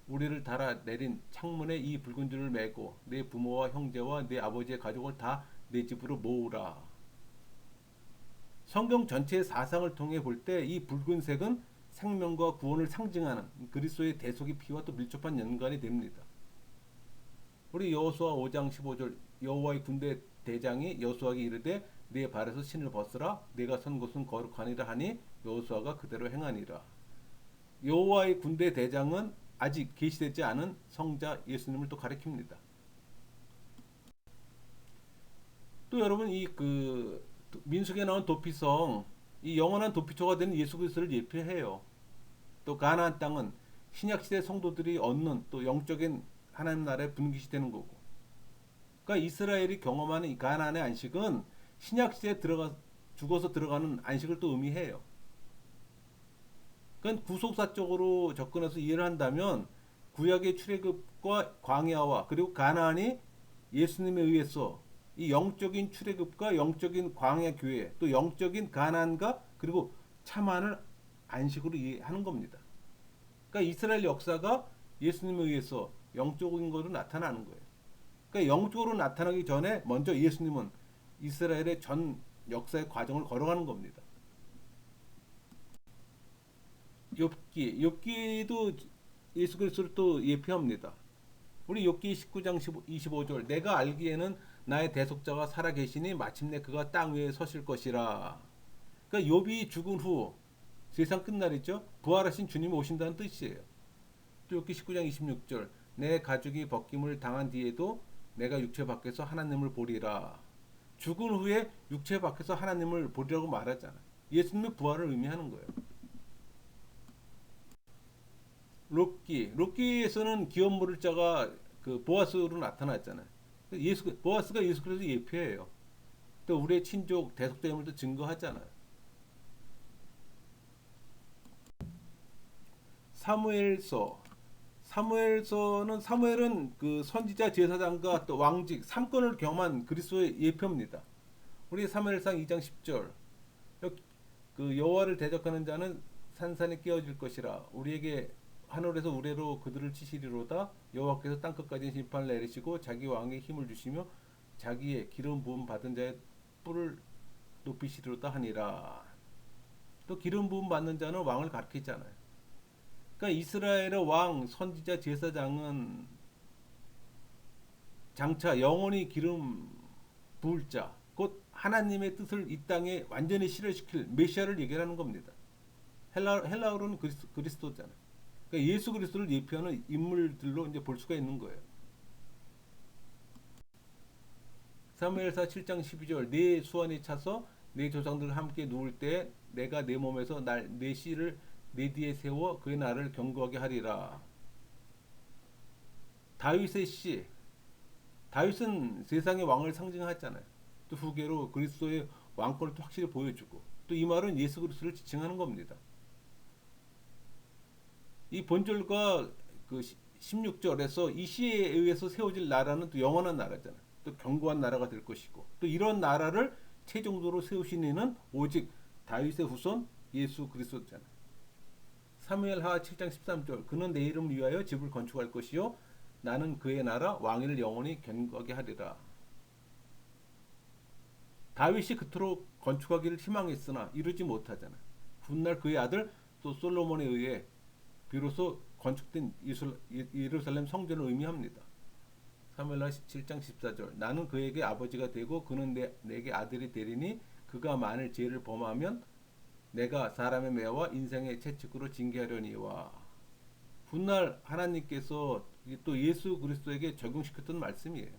우리를 달아내린 창문에 이 붉은 줄을 메고 내 부모와 형제와 내 아버지의 가족을 다 내 집으로 모으라. 성경 전체의 사상을 통해 볼 때 이 붉은색은 생명과 구원을 상징하는 그리스도의 대속의 피와 또 밀접한 연관이 됩니다. 우리 여호수아 5장 15절 여호와의 군대 대장이 여호수아에게 이르되 네 발에서 신을 벗으라 내가 선 곳은 거룩하니라 하니 여호수아가 그대로 행하니라. 여호와의 군대 대장은 아직 계시되지 않은 성자 예수님을 또 가리킵니다. 또 여러분 이 민수기에 나온 도피성 이 영원한 도피처가 되는 예수 그리스도를 예표해요. 또 가나안 땅은 신약 시대 성도들이 얻는 또 영적인 하나님 나라의 분깃이 되는 거고. 그러니까 이스라엘이 경험하는 이 가나안의 안식은 신약 시대에 죽어서 들어가는 안식을 또 의미해요. 그러니까 구속사적으로 접근해서 이해를 한다면 구약의 출애굽과 광야와 그리고 가나안이 예수님에 의해서 이 영적인 출애굽과 영적인 광야 교회 또 영적인 가나안과 그리고 참안을 안식으로 이해하는 겁니다. 그러니까 이스라엘 역사가 예수님에 의해서 영적인 것으로 나타나는 거예요. 그러니까 영적으로 나타나기 전에 먼저 예수님은 이스라엘의 전 역사의 과정을 걸어가는 겁니다. 욥기도 예수 그리스도를 또 예표합니다. 우리 욥기 19장 25절 내가 알기에는 나의 대속자가 살아계시니 마침내 그가 땅 위에 서실 것이라. 그러니까 욥이 죽은 후 세상 끝날이죠. 부활하신 주님이 오신다는 뜻이에요. 또 욥기 19장 26절 내 가죽이 벗김을 당한 뒤에도 내가 육체 밖에서 하나님을 보리라. 죽은 후에 육체 밖에서 하나님을 보리라고 말하잖아요. 예수님의 부활을 의미하는 거예요. 롯기에서는 기업 물을 자가 그 보아스로 나타났잖아요. 보아스가 예수 그리스도 예표예요. 또 우리의 친족 대속됨을 또 증거하잖아요. 사무엘은 그 선지자 제사장과 또 왕직 3권을 경험한 그리스도의 예표입니다. 우리 사무엘상 2장 10절 그 여호와를 대적하는 자는 산산이 깨어질 것이라 우리에게 하늘에서 우레로 그들을 치시리로다. 여호와께서 땅 끝까지 심판을 내리시고 자기 왕의 힘을 주시며 자기의 기름 부음 받은 자의 뿔을 높이시리로다 하니라. 또 기름 부음 받는 자는 왕을 가리키잖아요. 그러니까 이스라엘의 왕 선지자 제사장은 장차 영원히 기름 부을 자, 곧 하나님의 뜻을 이 땅에 완전히 실현시킬 메시아를 얘기하는 겁니다. 헬라어로는 그리스도잖아요. 그러니까 예수 그리스도를 예표하는 인물들로 이제 볼 수가 있는 거예요. 사무엘사 7장 12절 네 수완이 차서 네 조상들과 함께 누울 때 내가 내 몸에서 내 씨를 내 뒤에 세워 그의 나를 견고하게 하리라. 다윗의 씨, 다윗은 세상의 왕을 상징하잖아요. 또 후계로 그리스도의 왕권을 또 확실히 보여주고 또 이 말은 예수 그리스도를 지칭하는 겁니다. 이 본절과 그 16절에서 이 시에 의해서 세워질 나라는 또 영원한 나라잖아요. 또 견고한 나라가 될 것이고 또 이런 나라를 최종적으로 세우신 이는 오직 다윗의 후손 예수 그리스도잖아요. 사무엘하 7장 13절 그는 내 이름을 위하여 집을 건축할 것이요 나는 그의 나라 왕위를 영원히 견고하게 하리라. 다윗이 그토록 건축하기를 희망했으나 이루지 못하잖아요. 훗날 그의 아들 또 솔로몬에 의해 비로소 건축된 예루살렘 성전을 의미합니다. 사무엘하 7장 14절 나는 그에게 아버지가 되고 그는 내게 아들이 되리니 그가 만일 죄를 범하면 내가 사람의 매와 인생의 채찍으로 징계하려니와. 훗날 하나님께서 또 예수 그리스도에게 적용시켰던 말씀이에요.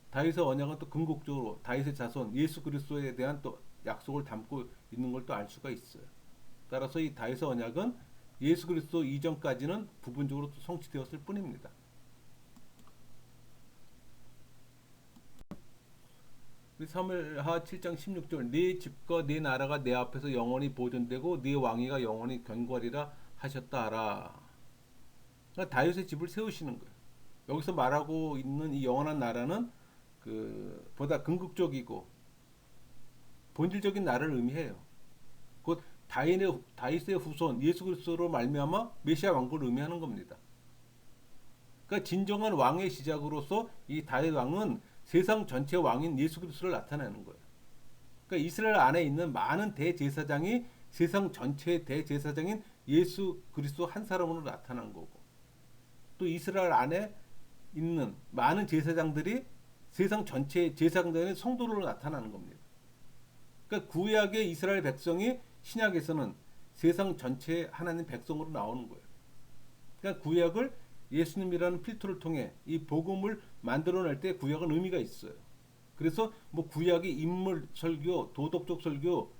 다윗의 언약은 또 궁극적으로 다윗의 자손 예수 그리스도에 대한 또 약속을 담고 있는 걸 또 알 수가 있어요. 따라서 이 다윗의 언약은 예수 그리스도 이전까지는 부분적으로 또 성취되었을 뿐입니다. 사무엘하 7장 16절 네 집과 네 나라가 내 앞에서 영원히 보존되고 네 왕위가 영원히 견고하리라 하셨다 하라. 그러니까 다윗의 집을 세우시는 거예요. 여기서 말하고 있는 이 영원한 나라는 보다 궁극적이고 본질적인 나라를 의미해요. 곧 다윗의 후손 예수 그리스도로 말미암아 메시아 왕국을 의미하는 겁니다. 그러니까 진정한 왕의 시작으로서 이 다윗 왕은 세상 전체 왕인 예수 그리스도를 나타내는 거예요. 그러니까 이스라엘 안에 있는 많은 대제사장이 세상 전체의 대제사장인 예수 그리스도 한 사람으로 나타난 거고 또 이스라엘 안에 있는 많은 제사장들이 세상 전체의 제사장들의 성도로 나타나는 겁니다. 그러니까 구약의 이스라엘 백성이 신약에서는 세상 전체의 하나님 백성으로 나오는 거예요. 그러니까 구약을 예수님이라는 필터를 통해 이 복음을 만들어낼 때 구약은 의미가 있어요. 그래서 뭐 구약의 인물 설교, 도덕적 설교,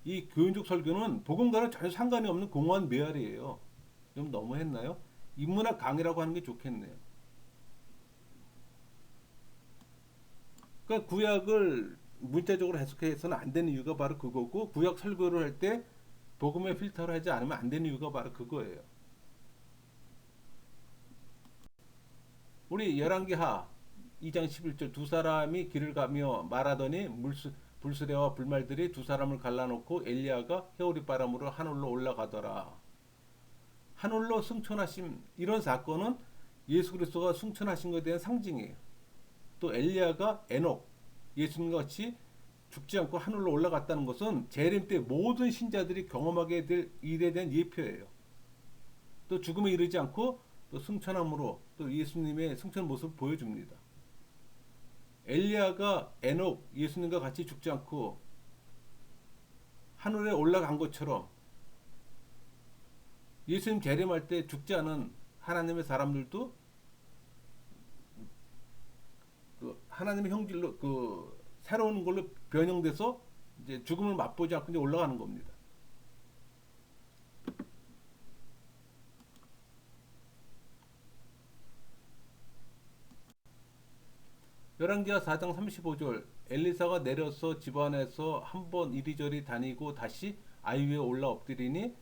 이 교훈적 설교는 복음과는 전혀 상관이 없는 공허한 메아리예요. 좀 너무했나요? 인문학 강의라고 하는 게 좋겠네요. 그러니까 구약을 문자적으로 해석해서는 안 되는 이유가 바로 그거고 구약 설교를 할 때 복음의 필터를 하지 않으면 안 되는 이유가 바로 그거예요. 우리 열왕기하 2장 11절 두 사람이 길을 가며 말하더니 불수레와 불말들이 두 사람을 갈라놓고 엘리야가 회오리 바람으로 하늘로 올라가더라. 하늘로 승천하심 이런 사건은 예수 그리스도가 승천하신 것에 대한 상징이에요. 또 엘리야가 에녹 예수님과 같이 죽지 않고 하늘로 올라갔다는 것은 재림 때 모든 신자들이 경험하게 될 일에 대한 예표예요. 또 죽음에 이르지 않고 또 승천함으로 또 예수님의 승천 모습을 보여줍니다. 엘리야가 에녹 예수님과 같이 죽지 않고 하늘에 올라간 것처럼 예수님 재림할 때 죽지 않은 하나님의 사람들도 하나님의 형질로 새로운 걸로 변형돼서 이제 죽음을 맛보지 않고 이제 올라가는 겁니다. 열왕기하 4장 35절 엘리사가 내려서 집안에서 한번 이리저리 다니고 다시 아이 위에 올라 엎드리니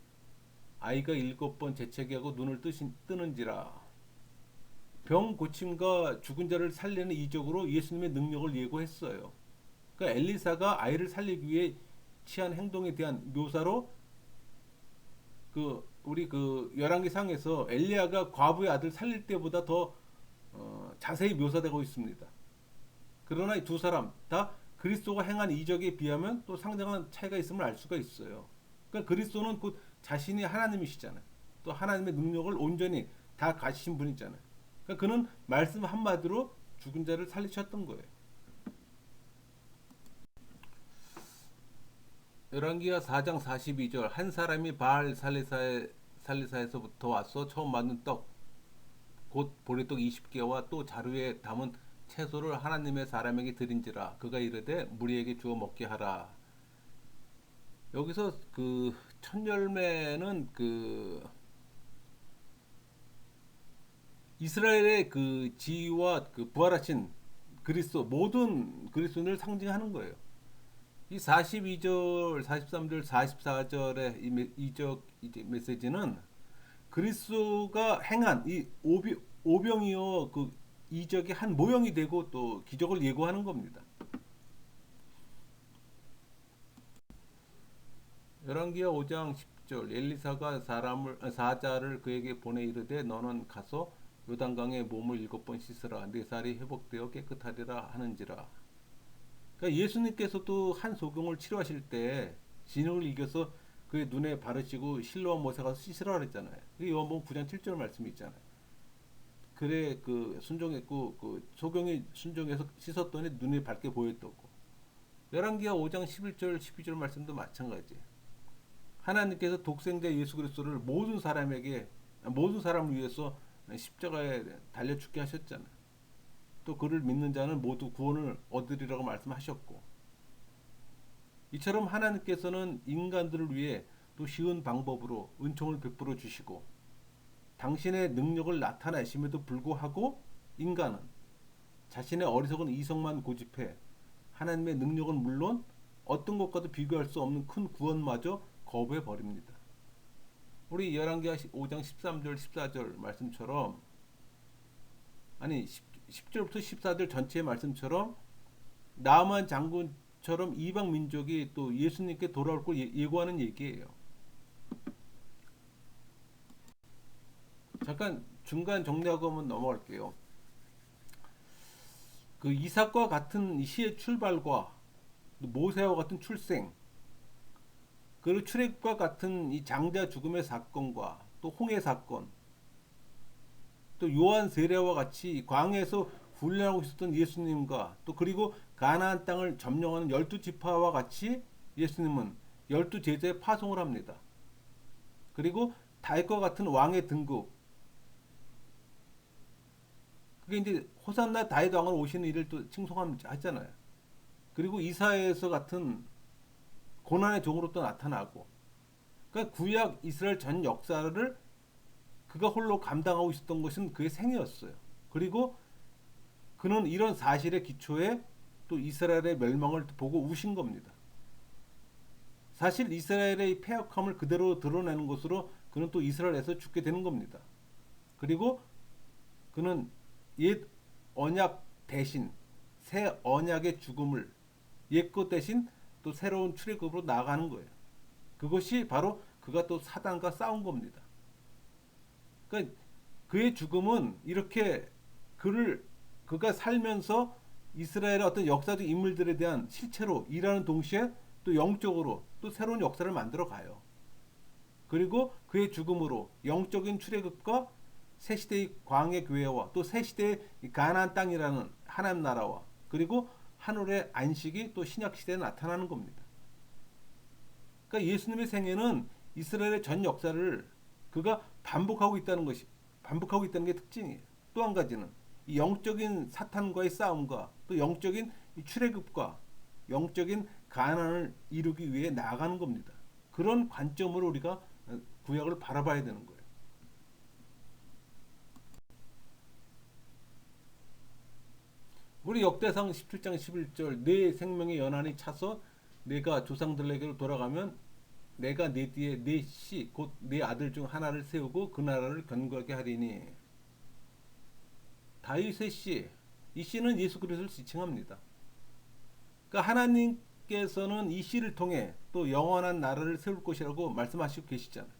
아이가 7번 재채기 하고 눈을 뜨는지라. 병 고침과 죽은 자를 살리는 이적으로 예수님의 능력을 예고했어요. 그러니까 엘리사가 아이를 살리기 위해 취한 행동에 대한 묘사로 우리 그 열왕기상에서 엘리야가 과부의 아들 살릴 때보다 더 자세히 묘사되고 있습니다. 그러나 이 두 사람 다 그리스도가 행한 이적에 비하면 또 상당한 차이가 있음을 알 수가 있어요. 그러니까 그리스도는 곧 자신이 하나님이시잖아요. 또 하나님의 능력을 온전히 다 가지신 분이잖아요. 그러니까 그는 말씀 한마디로 죽은 자를 살리셨던 거예요. 열왕기하 4장 42절 한 사람이 바알 살리사에서부터 와서 처음 만든 떡 곧 보리떡 20개와 또 자루에 담은 채소를 하나님의 사람에게 드린지라 그가 이르되 무리에게 주어 먹게 하라. 여기서 그 첫 열매는 그 이스라엘의 그 지위와 그 부활하신 그리스도 모든 그리스도인을 상징하는 거예요. 이 42절, 43절, 44절의 이적 이제 메시지는 그리스도가 행한 이 오병이어 그 이적의 한 모형이 되고 또 기적을 예고하는 겁니다. 열왕기하 5장 10절 엘리사가 사자를 그에게 보내 이르되 너는 가서 요단강에 몸을 7번 씻으라 네 살이 회복되어 깨끗하리라 하는지라. 그러니까 예수님께서도 한 소경을 치료하실 때 진흙을 이겨서 그의 눈에 바르시고 실로와 못에 가서 씻으라 그랬잖아요. 요한복음 9장 7절 말씀이 있잖아요. 그래 그 순종했고 그 소경이 순종해서 씻었더니 눈이 밝게 보였다고. 열왕기하 5장 11절 12절 말씀도 마찬가지. 하나님께서 독생자 예수 그리스도를 모든 사람을 위해서 십자가에 달려 죽게 하셨잖아요. 또 그를 믿는 자는 모두 구원을 얻으리라고 말씀하셨고, 이처럼 하나님께서는 인간들을 위해 또 쉬운 방법으로 은총을 베풀어 주시고 당신의 능력을 나타내심에도 불구하고 인간은 자신의 어리석은 이성만 고집해 하나님의 능력은 물론 어떤 것과도 비교할 수 없는 큰 구원마저 거부해 버립니다. 우리 열왕기하 5장 13절 14절 말씀처럼 아니 10절부터 14절 전체의 말씀처럼 나만 장군처럼 이방 민족이 또 예수님께 돌아올 걸 예고하는 얘기예요. 잠깐 중간 정리하고 한번 넘어갈게요. 그 이삭과 같은 시의 출발과 모세와 같은 출생, 그리고 출애굽과 같은 이 장자 죽음의 사건과 또 홍해 사건, 또 요한 세례와 같이 광야에서 훈련하고 있었던 예수님과 또 그리고 가나안 땅을 점령하는 12지파와 같이 예수님은 12제자의 파송을 합니다. 그리고 다윗과 같은 왕의 등극, 그게 이제 호산나 다윗 왕으로 오시는 일을 또 칭송하잖아요. 그리고 이사야에서 같은 고난의 종으로 또 나타나고, 그러니까 구약 이스라엘 전 역사를 그가 홀로 감당하고 있었던 것은 그의 생애였어요. 그리고 그는 이런 사실의 기초에 또 이스라엘의 멸망을 보고 우신 겁니다. 사실 이스라엘의 패역함을 그대로 드러내는 것으로 그는 또 이스라엘에서 죽게 되는 겁니다. 그리고 그는 옛 언약 대신 새 언약의 죽음을 옛 것 대신 또 새로운 출애굽으로 나아가는 거예요. 그것이 바로 그가 또 사단과 싸운 겁니다. 그러니까 그의 죽음은 이렇게 그가 살면서 이스라엘의 어떤 역사적 인물들에 대한 실체로 일하는 동시에 또 영적으로 또 새로운 역사를 만들어 가요. 그리고 그의 죽음으로 영적인 출애굽과 새 시대의 광해 교회와 또 새 시대의 가나안 땅이라는 하나님 나라와 그리고 하늘의 안식이 또 신약 시대에 나타나는 겁니다. 그러니까 예수님의 생애는 이스라엘의 전 역사를 그가 반복하고 있다는 게 특징이에요. 또 한 가지는 이 영적인 사탄과의 싸움과 또 영적인 출애굽과 영적인 가난을 이루기 위해 나아가는 겁니다. 그런 관점으로 우리가 구약을 바라봐야 되는 거예요. 우리 역대상 17장 11절 내 생명의 연한이 차서 내가 조상들에게로 돌아가면 내가 내 뒤에 내 씨 곧 내 아들 중 하나를 세우고 그 나라를 견고하게 하리니. 다윗의 씨, 이 씨는 예수 그리스도를 지칭합니다. 그러니까 하나님께서는 이 씨를 통해 또 영원한 나라를 세울 것이라고 말씀하시고 계시잖아요.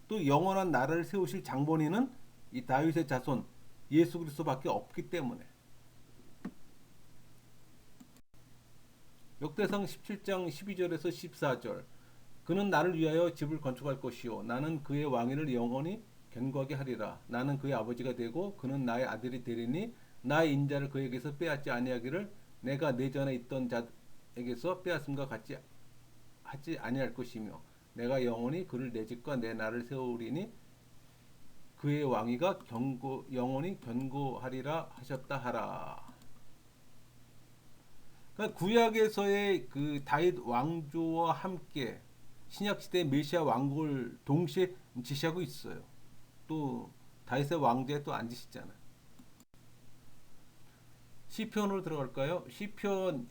또 영원한 나라를 세우실 장본인은 이 다윗의 자손 예수 그리스도밖에 없기 때문에. 역대상 17장 12절에서 14절. 그는 나를 위하여 집을 건축할 것이요 나는 그의 왕위를 영원히 견고하게 하리라. 나는 그의 아버지가 되고 그는 나의 아들이 되리니 나의 인자를 그에게서 빼앗지 아니하기를 내가 내 전에 있던 자에게서 빼앗음과 같이 하지 아니할 것이며 내가 영원히 그를 내 집과 내 나라를 세우리니 그의 왕위가 영원히 견고하리라 하셨다 하라. 그러니까 구약에서의 그 다윗 왕조와 함께 신약 시대 메시아 왕국을 동시에 지시하고 있어요. 또 다윗의 왕좌에 또 앉으시잖아요. 시편으로 들어갈까요? 시편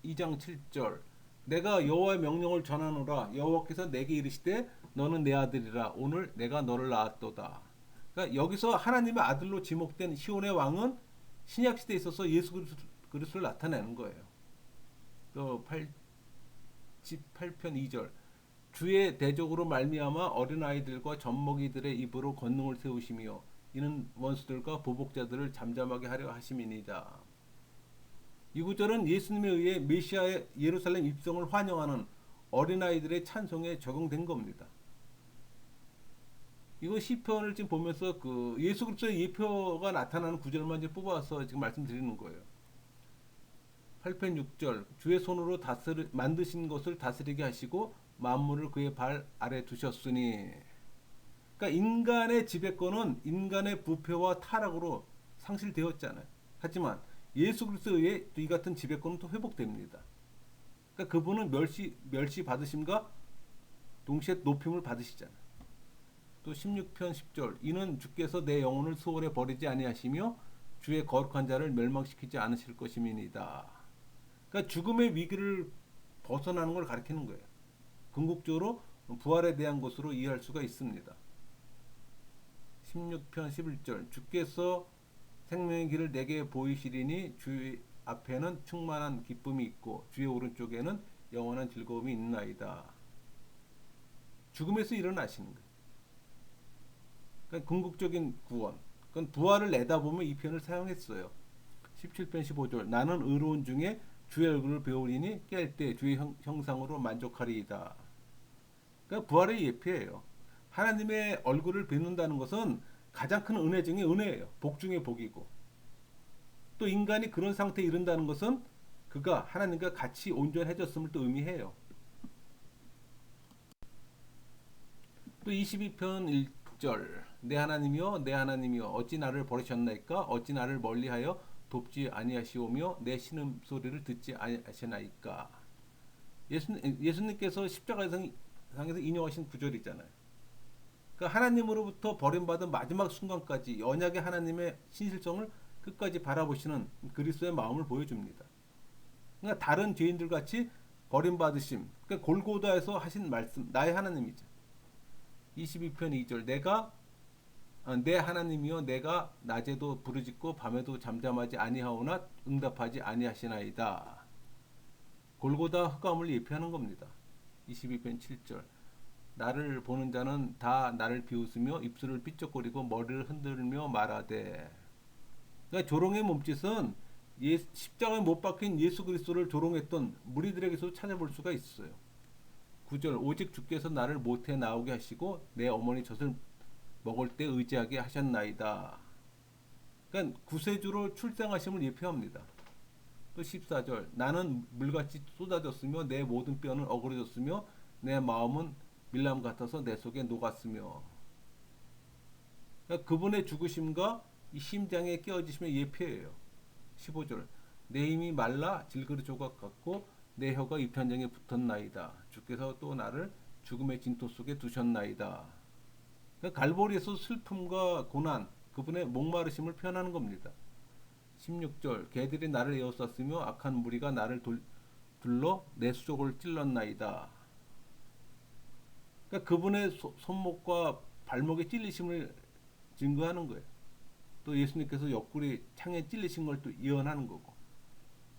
2장 7절. 내가 여호와의 명령을 전하노라. 여호와께서 내게 이르시되 너는 내 아들이라. 오늘 내가 너를 낳았도다. 그러니까 여기서 하나님의 아들로 지목된 시온의 왕은 신약 시대에 있어서 예수 그리스도를 나타내는 거예요. 또 8편 2절. 주의 대적으로 말미암아 어린아이들과 젖먹이들의 입으로 권능을 세우시며 이는 원수들과 보복자들을 잠잠하게 하려 하심이니이다. 이 구절은 예수님에 의해 메시아의 예루살렘 입성을 환영하는 어린아이들의 찬송에 적용된 겁니다. 이거 시편을 지금 보면서 그 예수 그리스도의 예표가 나타나는 구절만 이제 뽑아서 지금 말씀드리는 거예요. 8편 6절. 주의 손으로 만드신 것을 다스리게 하시고 만물을 그의 발 아래 두셨으니. 그러니까 인간의 지배권은 인간의 부패와 타락으로 상실되었잖아요. 하지만 예수 그리스도에 의해 이 같은 지배권은 또 회복됩니다. 그러니까 그분은 멸시 받으심과 동시에 높임을 받으시잖아요. 또 16편 10절. 이는 주께서 내 영혼을 수월에 버리지 아니하시며 주의 거룩한 자를 멸망시키지 않으실 것임이니이다. 그러니까 죽음의 위기를 벗어나는 걸 가리키는 거예요. 궁극적으로 부활에 대한 것으로 이해할 수가 있습니다. 16편 11절. 주께서 생명의 길을 내게 보이시리니 주 앞에는 충만한 기쁨이 있고 주의 오른쪽에는 영원한 즐거움이 있나이다. 죽음에서 일어나시는 거예요. 그러니까 궁극적인 구원. 그건 부활을 내다보면 이 표현을 사용했어요. 17편 15절. 나는 의로운 중에 주의 얼굴을 배우리니 깰 때 주의 형상으로 만족하리이다. 그러니까 부활의 예표예요. 하나님의 얼굴을 뵙는다는 것은 가장 큰 은혜 중에 은혜예요. 복 중에 복이고. 또 인간이 그런 상태에 이른다는 것은 그가 하나님과 같이 온전해졌음을 또 의미해요. 또 22편 1절. 내 하나님이여 내 하나님이여 어찌 나를 버리셨나이까 어찌 나를 멀리하여 돕지 아니하시오며 내 신음소리를 듣지 아니하시나이까. 예수님께서 십자가상에서 인용하신 구절이잖아요. 그러니까 하나님으로부터 버림받은 마지막 순간까지 언약의 하나님의 신실성을 끝까지 바라보시는 그리스도의 마음을 보여줍니다. 그러니까 다른 죄인들 같이 버림받으심. 그러니까 골고다에서 하신 말씀, 나의 하나님이죠. 22편 2절. 내 하나님이여 내가 낮에도 부르짖고 밤에도 잠잠하지 아니하오나 응답하지 아니하시나이다. 골고다 흑암을 예표하는 겁니다. 22편 7절. 나를 보는 자는 다 나를 비웃으며 입술을 삐쩍거리고 머리를 흔들며 말하되. 그러니까 조롱의 몸짓은 십자가에 못 박힌 예수 그리스도를 조롱했던 무리들에게서 찾아볼 수가 있어요. 9절. 오직 주께서 나를 모태에 나오게 하시고 내 어머니 젖을 먹을 때 의지하게 하셨나이다. 그러니까 구세주로 출생하심을 예표합니다. 또 14절. 나는 물같이 쏟아졌으며 내 모든 뼈는 어그러졌으며 내 마음은 밀람 같아서 내 속에 녹았으며. 그러니까 그분의 죽으심과 이 심장의 깨어지심의 예표예요. 15절. 내 힘이 말라 질그릇 조각 같고 내 혀가 입천장에 붙었나이다. 주께서 또 나를 죽음의 진토 속에 두셨나이다. 그러니까 갈보리에서 슬픔과 고난, 그분의 목마르심을 표현하는 겁니다. 16절. 개들이 나를 에워쌌으며 악한 무리가 나를 둘러 내 수족을 찔렀나이다. 그러니까 그분의 손목과 발목에 찔리심을 증거하는 거예요. 또 예수님께서 옆구리 창에 찔리신 걸 또 예언하는 거고.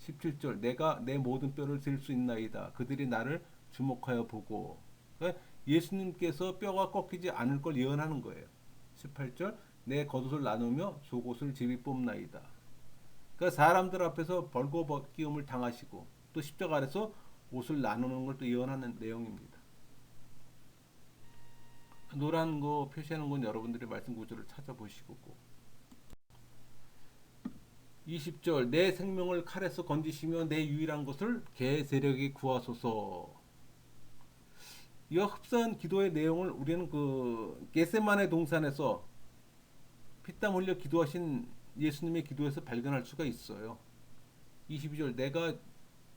17절. 내가 내 모든 뼈를 셀 수 있나이다. 그들이 나를 주목하여 보고. 그러니까 예수님께서 뼈가 꺾이지 않을 걸 예언하는 거예요. 18절 내 겉옷을 나누며 속옷을 제비 뽑나이다. 그러니까 사람들 앞에서 벌거벗기움을 당하시고 또 십자가 아래서 옷을 나누는 걸 또 예언하는 내용입니다. 노란 거 표시하는 건 여러분들이 말씀 구절을 찾아보시고 20절 내 생명을 칼에서 건지시며 내 유일한 것을 개 세력이 구하소서. 이 흡사한 기도의 내용을 우리는 그 겟세마네 동산에서 피땀 흘려 기도하신 예수님의 기도에서 발견할 수가 있어요. 22절 내가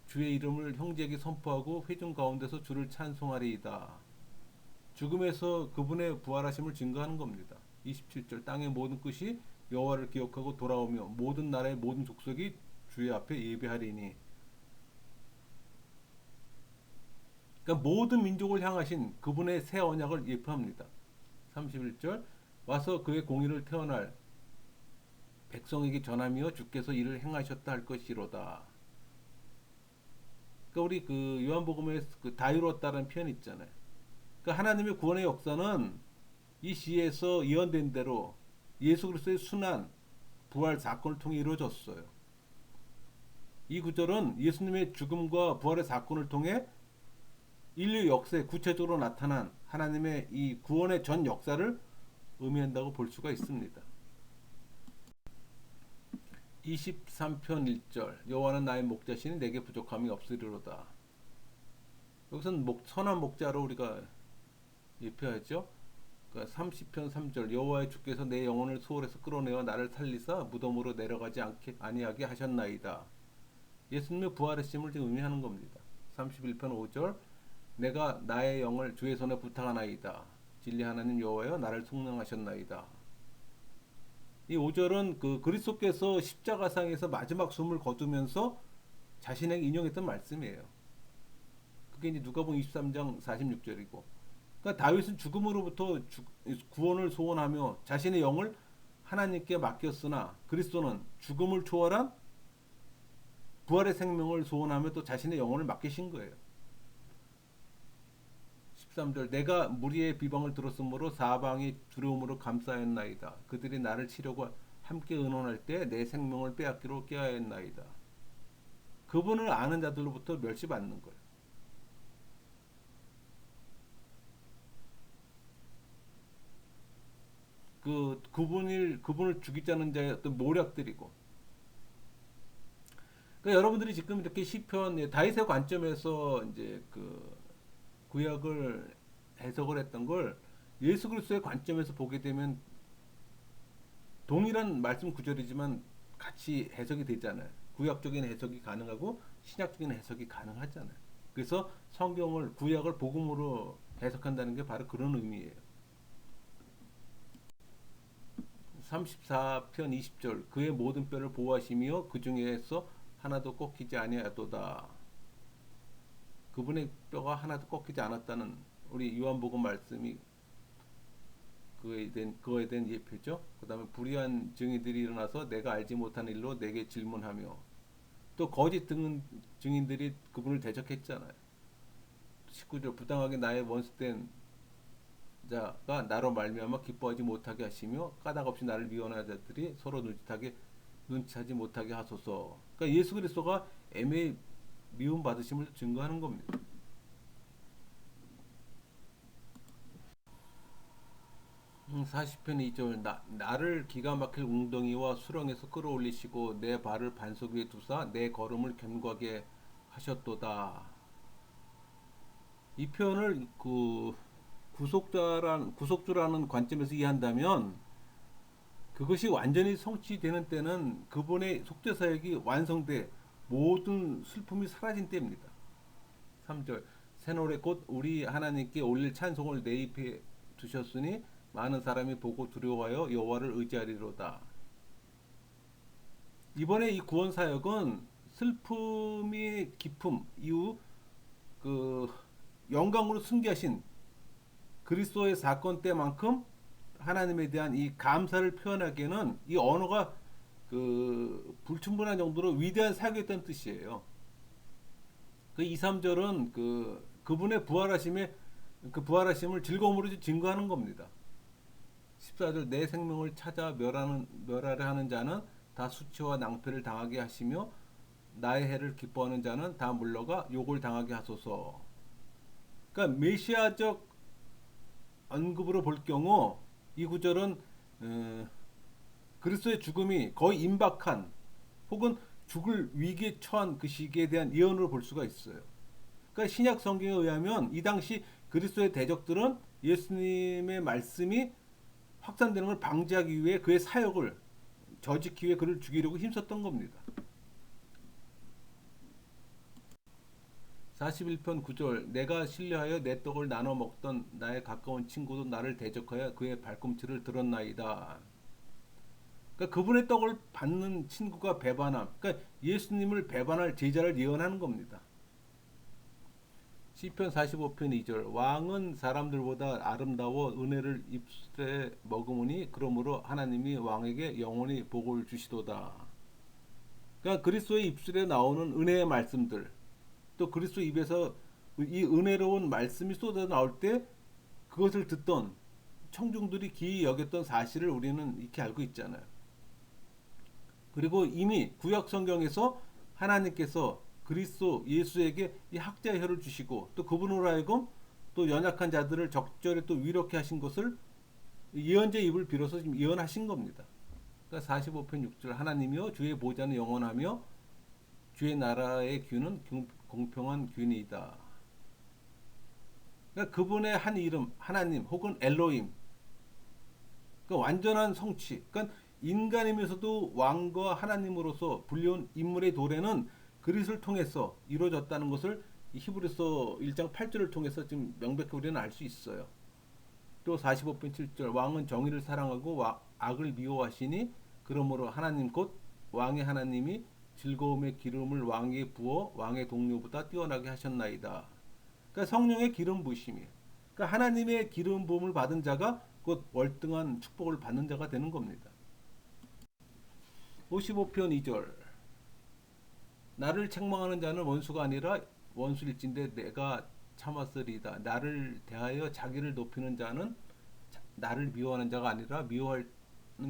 주의 이름을 형제에게 선포하고 회중 가운데서 주를 찬송하리이다. 죽음에서 그분의 부활하심을 증거하는 겁니다. 27절 땅의 모든 끝이 여호와를 기억하고 돌아오며 모든 나라의 모든 족속이 주의 앞에 예배하리니. 그러니까 모든 민족을 향하신 그분의 새 언약을 예표합니다. 31절 와서 그의 공의를 태어날 백성에게 전하며 주께서 이를 행하셨다 할 것이로다. 그러니까 우리 그 요한복음에 그 다이루었다라는 표현 있잖아요. 그러니까 하나님의 구원의 역사는 이 시에서 예언된 대로 예수 그리스도의 순환, 부활 사건을 통해 이루어졌어요. 이 구절은 예수님의 죽음과 부활의 사건을 통해 인류 역사에 구체적으로 나타난 하나님의 이 구원의 전 역사를 의미한다고 볼 수가 있습니다. 23편 1절 여호와는 나의 목자시니 내게 부족함이 없으리로다. 여기서는 선한 목자로 우리가 예표하죠. 그러니까 30편 3절 여호와의 주께서 내 영혼을 수월에서 끌어내어 나를 살리사 무덤으로 내려가지 아니하게 하셨나이다. 예수님의 부활하심을 지금 의미하는 겁니다. 31편 5절 내가 나의 영을 주의 손에 부탁하나이다. 진리 하나님 여호와여 나를 속량하셨나이다. 이 5절은 그 그리스도께서 십자가상에서 마지막 숨을 거두면서 자신에게 인용했던 말씀이에요. 그게 이제 누가복음 23장 46절이고. 그러니까 다윗은 죽음으로부터 구원을 소원하며 자신의 영을 하나님께 맡겼으나 그리스도는 죽음을 초월한 부활의 생명을 소원하며 또 자신의 영혼을 맡기신 거예요. 13절 내가 무리의 비방을 들었으므로 사방이 두려움으로 감싸였나이다. 그들이 나를 치려고 함께 의논할 때 내 생명을 빼앗기로 꾀하였나이다. 그분을 아는 자들로부터 멸시받는 거예요. 그분을 죽이자는 자의 어떤 모략들이고. 그러니까 여러분들이 지금 이렇게 시편 다윗의 관점에서 이제 그 구약을 해석을 했던 걸 예수 그리스도의 관점에서 보게 되면 동일한 말씀 구절이지만 같이 해석이 되잖아요. 구약적인 해석이 가능하고 신약적인 해석이 가능하잖아요. 그래서 성경을 구약을 복음으로 해석한다는 게 바로 그런 의미예요. 34편 20절 그의 모든 뼈를 보호하시며 그 중에서 하나도 꺾이지 아니하도다. 그분의 뼈가 하나도 꺾이지 않았다는 우리 요한복음 말씀이 그거에 대한 예표죠. 그 다음에 불의한 증인들이 일어나서 내가 알지 못한 일로 내게 질문하며 또 거짓 증인들이 그분을 대적했잖아요. 19절 부당하게 나의 원수된 자가 나로 말미암아 기뻐하지 못하게 하시며 까닭 없이 나를 미워하는 자들이 서로 눈치하지 못하게 하소서. 그러니까 예수 그리스도가 애매히 미움 받으심을 증거하는 겁니다. 음, 40편 2절 나를 기가 막힐 웅덩이와 수렁에서 끌어올리시고 내 발을 반석 위에 두사 내 걸음을 견고하게 하셨도다. 이 표현을 그 구속주라는 관점에서 이해한다면 그것이 완전히 성취되는 때는 그분의 속죄 사역이 완성돼 모든 슬픔이 사라진 때입니다. 3절 새 노래 곧 우리 하나님께 올릴 찬송을 내 입에 두셨으니 많은 사람이 보고 두려워하여 여호와를 의지하리로다. 이번에 이 구원 사역은 슬픔의 깊음 이후 그 영광으로 승계하신 그리스도의 사건 때만큼 하나님에 대한 이 감사를 표현하기에는 이 언어가 그 불충분한 정도로 위대한 사역이었다는 뜻이에요. 그 2, 3절은 그분의 부활하심에 그 부활하심을 즐거움으로 증거하는 겁니다. 14절 내 생명을 찾아 멸하려 하는 자는 다 수치와 낭패를 당하게 하시며 나의 해를 기뻐하는 자는 다 물러가 욕을 당하게 하소서. 그러니까 메시아적 언급으로 볼 경우 이 구절은 그리스도의 죽음이 거의 임박한 혹은 죽을 위기에 처한 그 시기에 대한 예언으로 볼 수가 있어요. 그러니까 신약 성경에 의하면 이 당시 그리스도의 대적들은 예수님의 말씀이 확산되는 걸 방지하기 위해 그의 사역을 저지키기 위해 그를 죽이려고 힘썼던 겁니다. 41편 9절 내가 신뢰하여 내 떡을 나눠 먹던 나의 가까운 친구도 나를 대적하여 그의 발꿈치를 들었나이다. 그러니까 그분의 떡을 받는 친구가 배반함. 그러니까 예수님을 배반할 제자를 예언하는 겁니다. 시편 45편 2절 왕은 사람들보다 아름다워 은혜를 입술에 머금으니 그러므로 하나님이 왕에게 영원히 복을 주시도다. 그러니까 그리스도의 입술에 나오는 은혜의 말씀들 또 그리스도 입에서 이 은혜로운 말씀이 쏟아 나올 때 그것을 듣던 청중들이 기이 여겼던 사실을 우리는 익히 알고 있잖아요. 그리고 이미 구약 성경에서 하나님께서 그리스도 예수에게 이 학자의 혀를 주시고 또 그분으로 하여금 또 연약한 자들을 적절히 또 위로케 하신 것을 예언자의 입을 빌어서 지금 예언하신 겁니다. 그러니까 45편 6절 하나님이여 주의 보좌는 영원하며 주의 나라의 규는 공평한 규이다. 그러니까 그분의 한 이름 하나님 혹은 엘로힘 그러니까 완전한 성취 그러니까 인간이면서도 왕과 하나님으로서 불려온 인물의 도래는 그리스도를 통해서 이루어졌다는 것을 히브리서 1장 8절을 통해서 지금 명백히 우리는 알 수 있어요. 또 45편 7절 왕은 정의를 사랑하고 악을 미워하시니 그러므로 하나님 곧 왕의 하나님이 즐거움의 기름을 왕에게 부어 왕의 동료보다 뛰어나게 하셨나이다. 그러니까 성령의 기름 부으심이에요. 그러니까 하나님의 기름 부음을 받은 자가 곧 월등한 축복을 받는 자가 되는 겁니다. 55편 2절 나를 책망하는 자는 원수가 아니라 원수일진데 내가 참았으리이다. 나를 대하여 자기를 높이는 자는 나를 미워하는 자가 아니라 미워하는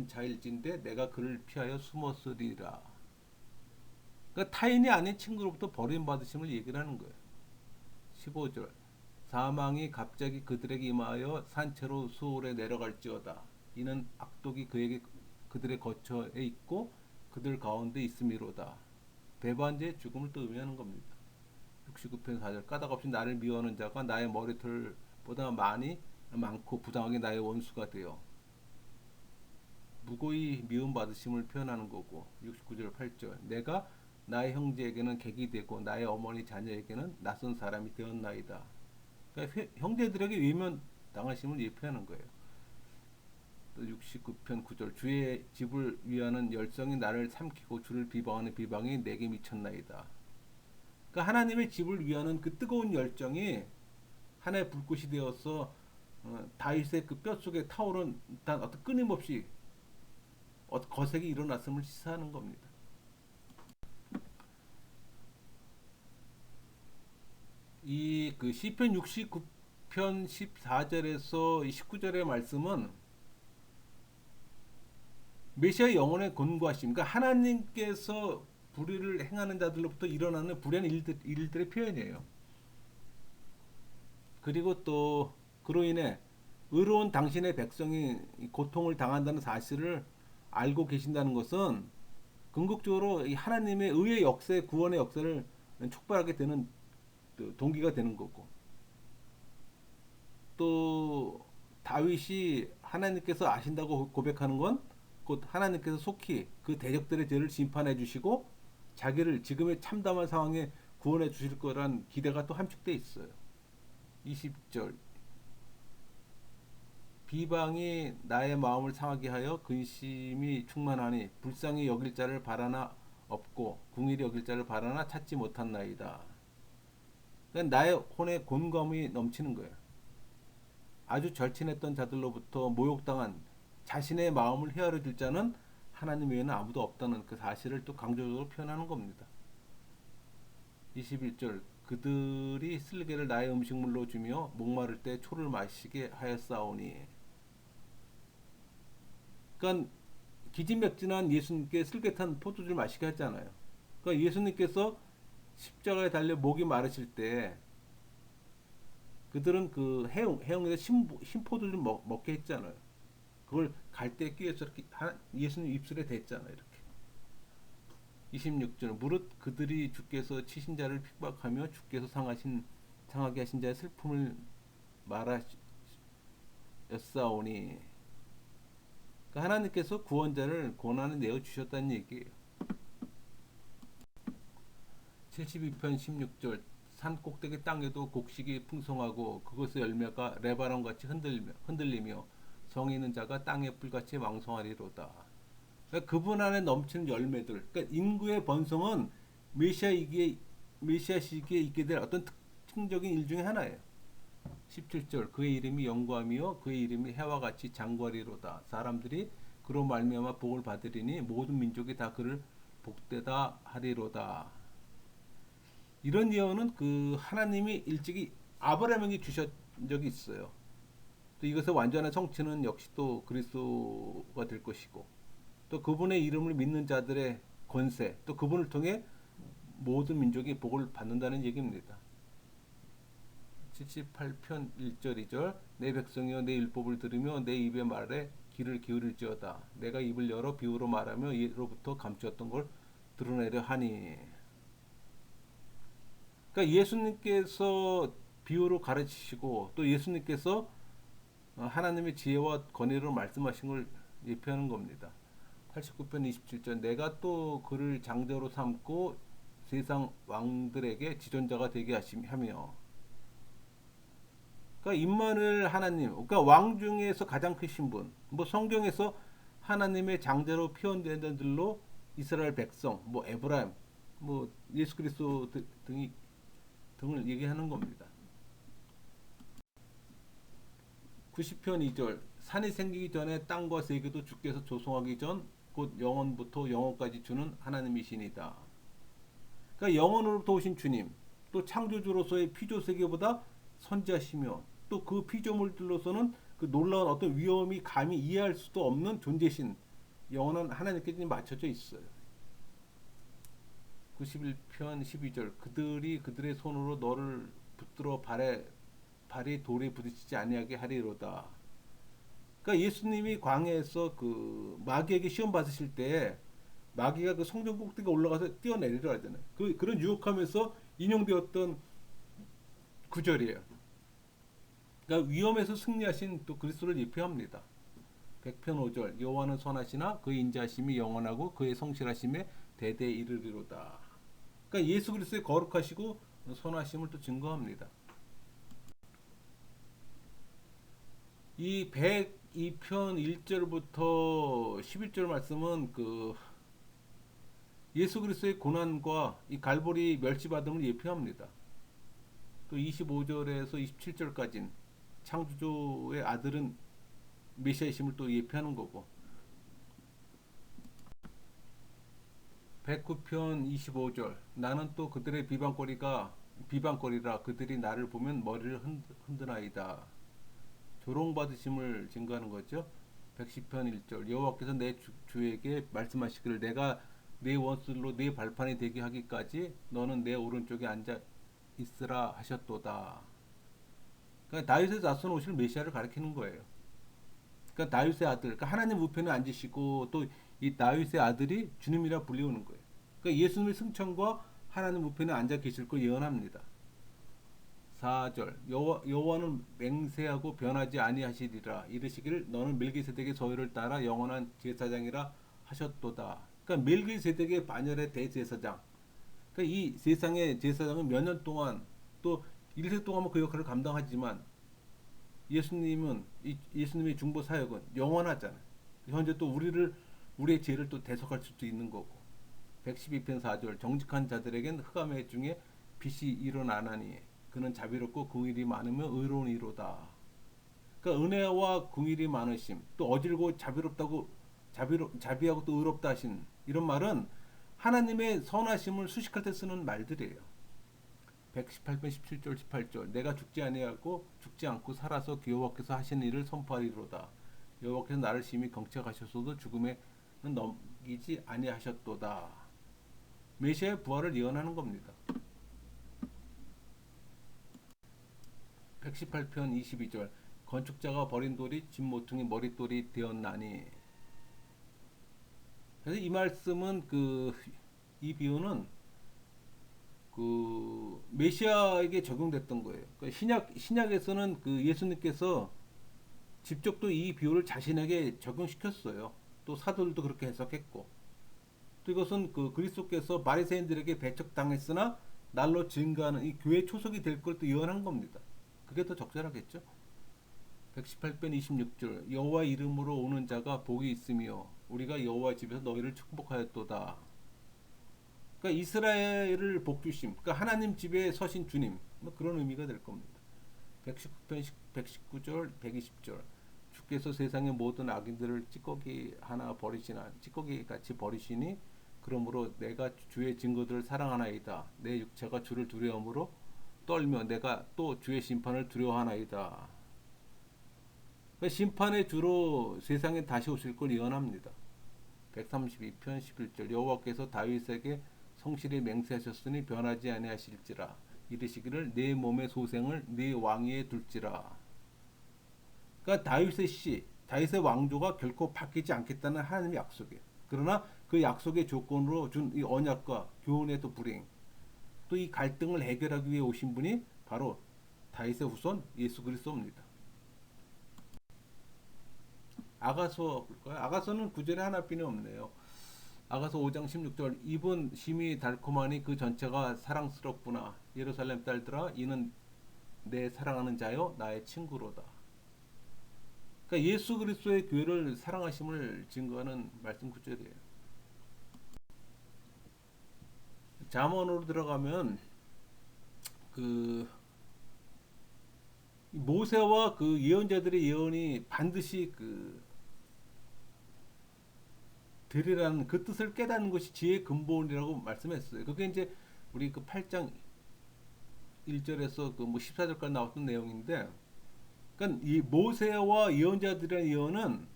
자일진데 내가 그를 피하여 숨었으리라. 그러니까 타인이 아닌 친구로부터 버림받으심을 얘기를 하는 거예요. 15절 사망이 갑자기 그들에게 임하여 산채로 수월에 내려갈지어다. 이는 악독이 그들의 거처에 있고 그들 가운데 있음이로다. 배반자의 죽음을 또 의미하는 겁니다. 69편 4절 까닭없이 나를 미워하는 자가 나의 머리털보다 많고 부당하게 나의 원수가 되어 무고히 미움받으심을 표현하는 거고 69절 8절 내가 나의 형제에게는 객이 되고 나의 어머니 자녀에게는 낯선 사람이 되었나이다. 그러니까 형제들에게 외면 당하심을 예표하는 거예요. 또 69편 9절 주의 집을 위하는 열성이 나를 삼키고 주를 비방하는 비방이 내게 미쳤나이다. 그러니까 하나님의 집을 위하는 그 뜨거운 열정이 하나의 불꽃이 되어서 다윗의 그 뼛속에 타오른 어떤 끊임없이 거색이 일어났음을 시사하는 겁니다. 이 그 시편 69편 14절에서 19절의 말씀은 메시아의 영혼의 권고하심, 그러니까 하나님께서 불의를 행하는 자들로부터 일어나는 불의한 일들의 표현이에요. 그리고 또 그로 인해 의로운 당신의 백성이 고통을 당한다는 사실을 알고 계신다는 것은 궁극적으로 하나님의 의의 역사, 구원의 역사를 촉발하게 되는 동기가 되는 거고, 또 다윗이 하나님께서 아신다고 고백하는 건 곧 하나님께서 속히 그 대적들의 죄를 심판해 주시고 자기를 지금의 참담한 상황에 구원해 주실 거란 기대가 또 함축돼 있어요. 20절 비방이 나의 마음을 상하게 하여 근심이 충만하니 불쌍히 여길 자를 바라나 없고 궁일이 여길 자를 바라나 찾지 못한나이다. 그러니까 나의 혼에 곤감이 넘치는 거예요. 아주 절친했던 자들로부터 모욕당한 자신의 마음을 헤아려 줄 자는 하나님 외에는 아무도 없다는 그 사실을 또 강조적으로 표현하는 겁니다. 21절 그들이 쓸개를 나의 음식물로 주며 목마를 때 초를 마시게 하였사오니. 그러니까 기진맥진한 예수님께 쓸개 탄 포도주를 마시게 했잖아요. 그러니까 예수님께서 십자가에 달려 목이 마르실 때 그들은 그 해웅에서 신포도를 먹게 했잖아요. 그걸 갈대에 끼워서 이렇게 예수님 입술에 댔잖아요. 이렇게. 26절 무릇 그들이 주께서 치신 자를 핍박하며 주께서 상하게 하신 자의 슬픔을 말하였사오니. 그러니까 하나님께서 구원자를 고난에 내어 주셨다는 얘기예요. 72편 16절 산 꼭대기 땅에도 곡식이 풍성하고 그것의 열매가 레바논같이 흔들리며 성이 있는 자가 땅의 풀같이 왕성하리로다. 그러니까 그분 안에 넘치는 열매들. 그러니까 인구의 번성은 메시아 시기에 있게 될 어떤 특징적인 일 중에 하나예요. 17절 그의 이름이 영광이며 그의 이름이 해와 같이 장구하리로다. 사람들이 그로 말미암아 복을 받으리니 모든 민족이 다 그를 복되다 하리로다. 이런 예언은 그 하나님이 일찍이 아브라함에게 주신 적이 있어요. 또 이것의 완전한 성취는 역시 또 그리스도가 될 것이고, 또 그분의 이름을 믿는 자들의 권세, 또 그분을 통해 모든 민족이 복을 받는다는 얘기입니다. 78편 1절 2절 내 백성이여 내 율법을 들으며 내 입의 말에 귀를 기울일지어다. 내가 입을 열어 비유로 말하며 이로부터 감추었던 걸 드러내려 하니. 그러니까 예수님께서 비유로 가르치시고 또 예수님께서 하나님의 지혜와 권위로 말씀하신 걸 예표하는 겁니다. 89편 27절 내가 또 그를 장자로 삼고 세상 왕들에게 지존자가 되게 하며. 그러니까 임마누엘 하나님, 그러니까 왕 중에서 가장 크신 분. 뭐 성경에서 하나님의 장자로 표현된 자들로 이스라엘 백성, 뭐 에브라임, 뭐 예수 그리스도 등을 얘기하는 겁니다. 90편 2절 산이 생기기 전에 땅과 세계도 주께서 조성하기 전 곧 영원부터 영원까지 주는 하나님이시니다. 그러니까 영원으로부터 오신 주님, 또 창조주로서의 피조 세계보다 선지하시며 또 그 피조물들로서는 그 놀라운 어떤 위험이 감히 이해할 수도 없는 존재신 영원한 하나님께 맞춰져 있어요. 91편 12절 그들이 그들의 손으로 너를 붙들어 발이 돌에 부딪히지 아니하게 하리로다. 그러니까 예수님이 광야에서 그 마귀에게 시험 받으실 때 마귀가 그 성전 꼭대기에 올라가서 뛰어내리려 하잖아요. 그런 유혹하면서 인용되었던 구절이에요. 그러니까 위험에서 승리하신 또 그리스도를 예표합니다. 100편 5절 여호와는 선하시나 그의 인자하심이 영원하고 그의 성실하심에 대대에 이르리로다. 그러니까 예수 그리스도의 거룩하시고 선하심을 또 증거합니다. 이 102편 1절부터 11절 말씀은 그 예수 그리스도의 고난과 이 갈보리 멸시받음을 예표합니다. 또 25절에서 27절까지는 창조주의 아들은 메시아이심을 또 예표하는 거고, 109편 25절 나는 또 그들의 비방거리라 그들이 나를 보면 머리를 흔드나이다. 조롱받으심을 증거하는 거죠. 110편 1절 여호와께서 내 주에게 말씀하시기를 내가 내 원수로 내 발판이 되게 하기까지 너는 내 오른쪽에 앉아 있으라 하셨도다. 그러니까 다윗의 자손 오실 메시아를 가리키는 거예요. 그러니까 다윗의 아들, 그러니까 하나님 우편에 앉으시고 또 이 다윗의 아들이 주님이라 불리우는 거예요. 그러니까 예수님의 승천과 하나님 우편에 앉아 계실 걸 예언합니다. 4절 여호와는 맹세하고 변하지 아니하시리라 이르시기를 너는 멜기세덱의 서유를 따라 영원한 제사장이라 하셨도다. 그러니까 멜기세덱의 반열의 대제사장. 그러니까 이 세상의 제사장은 몇 년 동안 또 1세 동안 그 역할을 감당하지만 예수님의 중보 사역은 영원하잖아요. 현재 또 우리의 죄를 또 대속할 수도 있는 거고. 112편 4절 정직한 자들에겐 흑암의 중에 빛이 일어나나니 그는 자비롭고 긍휼이 많으며 의로운 이로다. 그러니까 은혜와 긍휼이 많으심, 또 어질고 자비하고 또 의롭다 하신 이런 말은 하나님의 선하심을 수식할 때 쓰는 말들이에요. 118편 17절 18절 내가 죽지 아니하고 죽지 않고 살아서 여호와께서 하시는 일을 선포하리로다. 여호와께서 나를 심히 경책하셨어도 죽음에는 넘기지 아니하셨도다. 메시아의 부활을 예언하는 겁니다. 118편 22절 건축자가 버린 돌이 집 모퉁이 머릿돌이 되었나니. 그래서 이 말씀은 이 비유는 메시아에게 적용됐던 거예요. 신약에서는 예수님께서 직접 또 이 비유를 자신에게 적용시켰어요. 또 사도들도 그렇게 해석했고, 또 이것은 그리스도께서 바리새인들에게 배척당했으나 날로 증가하는 이 교회 초석이 될 걸 또 예언한 겁니다. 그게 더 적절하겠죠. 118편 26절 여호와 이름으로 오는 자가 복이 있으며 우리가 여호와 집에서 너희를 축복하였도다. 그러니까 이스라엘을 복주심, 그러니까 하나님 집에 서신 주님, 뭐 그런 의미가 될 겁니다. 119편 119절 120절 주께서 세상의 모든 악인들을 찌꺼기 하나 버리시나 찌꺼기 같이 버리시니 그러므로 내가 주의 증거들을 사랑하나이다. 내 육체가 주를 두려움으로 떨며 내가 또 주의 심판을 두려워하나이다. 그러니까 심판의 주로 세상에 다시 오실 걸 예언합니다. 132편 11절 여호와께서 다윗에게 성실히 맹세하셨으니 변하지 아니하실지라 이르시기를 내 몸의 소생을 네 왕위에 둘지라. 그러니까 다윗의 왕조가 결코 바뀌지 않겠다는 하나님의 약속이에요. 그러나 그 약속의 조건으로 준 이 언약과 교훈의 또 불행, 또 이 갈등을 해결하기 위해 오신 분이 바로 다윗의 후손 예수 그리스도입니다. 아가서 볼까요? 아가서는 구절에 하나뿐이 없네요. 아가서 5장 16절 입은 심히 달콤하니 그 전체가 사랑스럽구나. 예루살렘 딸들아 이는 내 사랑하는 자요 나의 친구로다. 그러니까 예수 그리스도의 교회를 사랑하심을 증거하는 말씀 구절이에요. 잠언으로 들어가면 모세와 예언자들의 예언이 반드시 되리라는 그 뜻을 깨닫는 것이 지혜의 근본이라고 말씀했어요. 그게 이제 우리 8장 1절에서 14절까지 나왔던 내용인데, 그러니까 이 모세와 예언자들의 예언은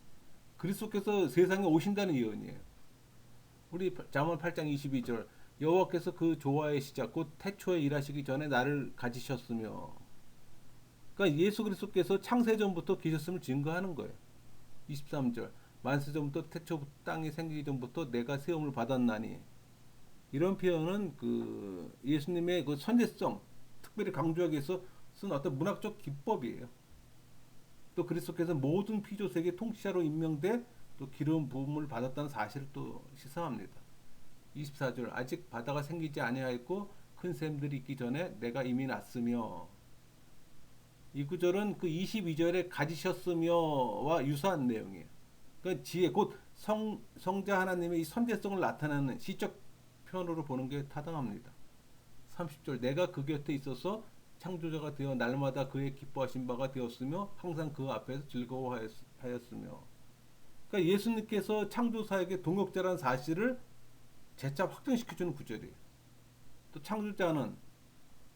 그리스도께서 세상에 오신다는 예언이에요. 우리 잠언 8장 22절 여호와께서 그 조화의 시작 곧 태초에 일하시기 전에 나를 가지셨으며, 그러니까 예수 그리스도께서 창세 전부터 계셨음을 증거하는 거예요. 23절 만세 전부터 태초 땅이 생기기 전부터 내가 세움을 받았나니. 이런 표현은 예수님의 선대성 특별히 강조하기 위해서 쓴 어떤 문학적 기법이에요. 또 그리스도께서 모든 피조세계 통치자로 임명돼 또 기름 부음을 받았다는 사실을 또 시사합니다. 24절 아직 바다가 생기지 아니하였고 큰 샘들이 있기 전에 내가 이미 났으며. 이 구절은 22절에 가지셨으며와 유사한 내용이에요. 그 지혜 곧 성자 하나님의 이 선대성을 나타내는 시적 표현으로 보는 게 타당합니다. 30절 내가 그 곁에 있어서 창조자가 되어 날마다 그의 기뻐하신 바가 되었으며 항상 그 앞에서 즐거워하였으며. 그러니까 예수님께서 창조사에게 동역자라는 사실을 재차 확정시켜주는 구절이에요. 또 창조자는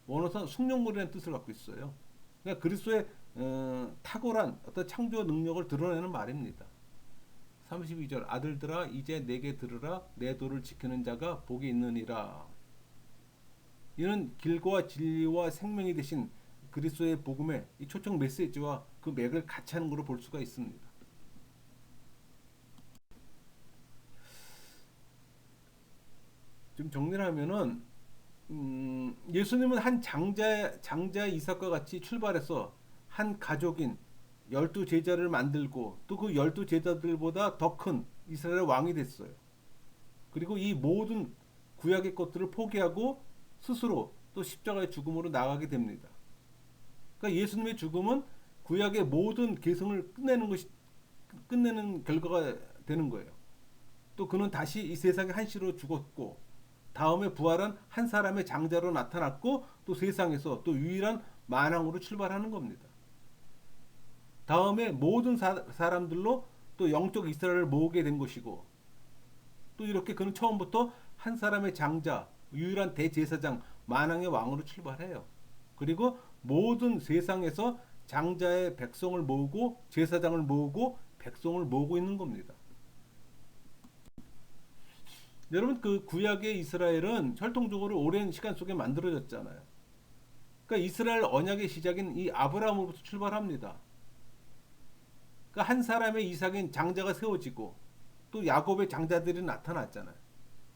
원어상 숙명물이라는 뜻을 갖고 있어요. 그러니까 그리스도의 탁월한 어떤 창조 능력을 드러내는 말입니다. 32절 아들들아 이제 내게 들으라 내 도를 지키는 자가 복이 있느니라. 이는 길과 진리와 생명이 되신 그리스도의 복음의 이 초청 메시지와 그 맥을 같이 하는 것으로 볼 수가 있습니다. 좀 정리를 하면은 예수님은 한 장자 이삭과 같이 출발해서 한 가족인 12제자를 만들고 또 그 12제자들보다 더 큰 이스라엘의 왕이 됐어요. 그리고 이 모든 구약의 것들을 포기하고 스스로 또 십자가의 죽음으로 나가게 됩니다. 그러니까 예수님의 죽음은 구약의 모든 계승을 끝내는 결과가 되는 거예요. 또 그는 다시 이 세상에 한시로 죽었고 다음에 부활한 한 사람의 장자로 나타났고 또 세상에서 또 유일한 만왕으로 출발하는 겁니다. 다음에 모든 사람들로 또 영적 이스라엘을 모으게 된 것이고 또 이렇게 그는 처음부터 한 사람의 장자, 유일한 대제사장, 만왕의 왕으로 출발해요. 그리고 모든 세상에서 장자의 백성을 모으고 제사장을 모으고 백성을 모으고 있는 겁니다. 여러분 그 구약의 이스라엘은 혈통적으로 오랜 시간 속에 만들어졌잖아요. 그러니까 이스라엘 언약의 시작인 이 아브라함으로부터 출발합니다. 그러니까 한 사람의 이삭인 장자가 세워지고 또 야곱의 장자들이 나타났잖아요.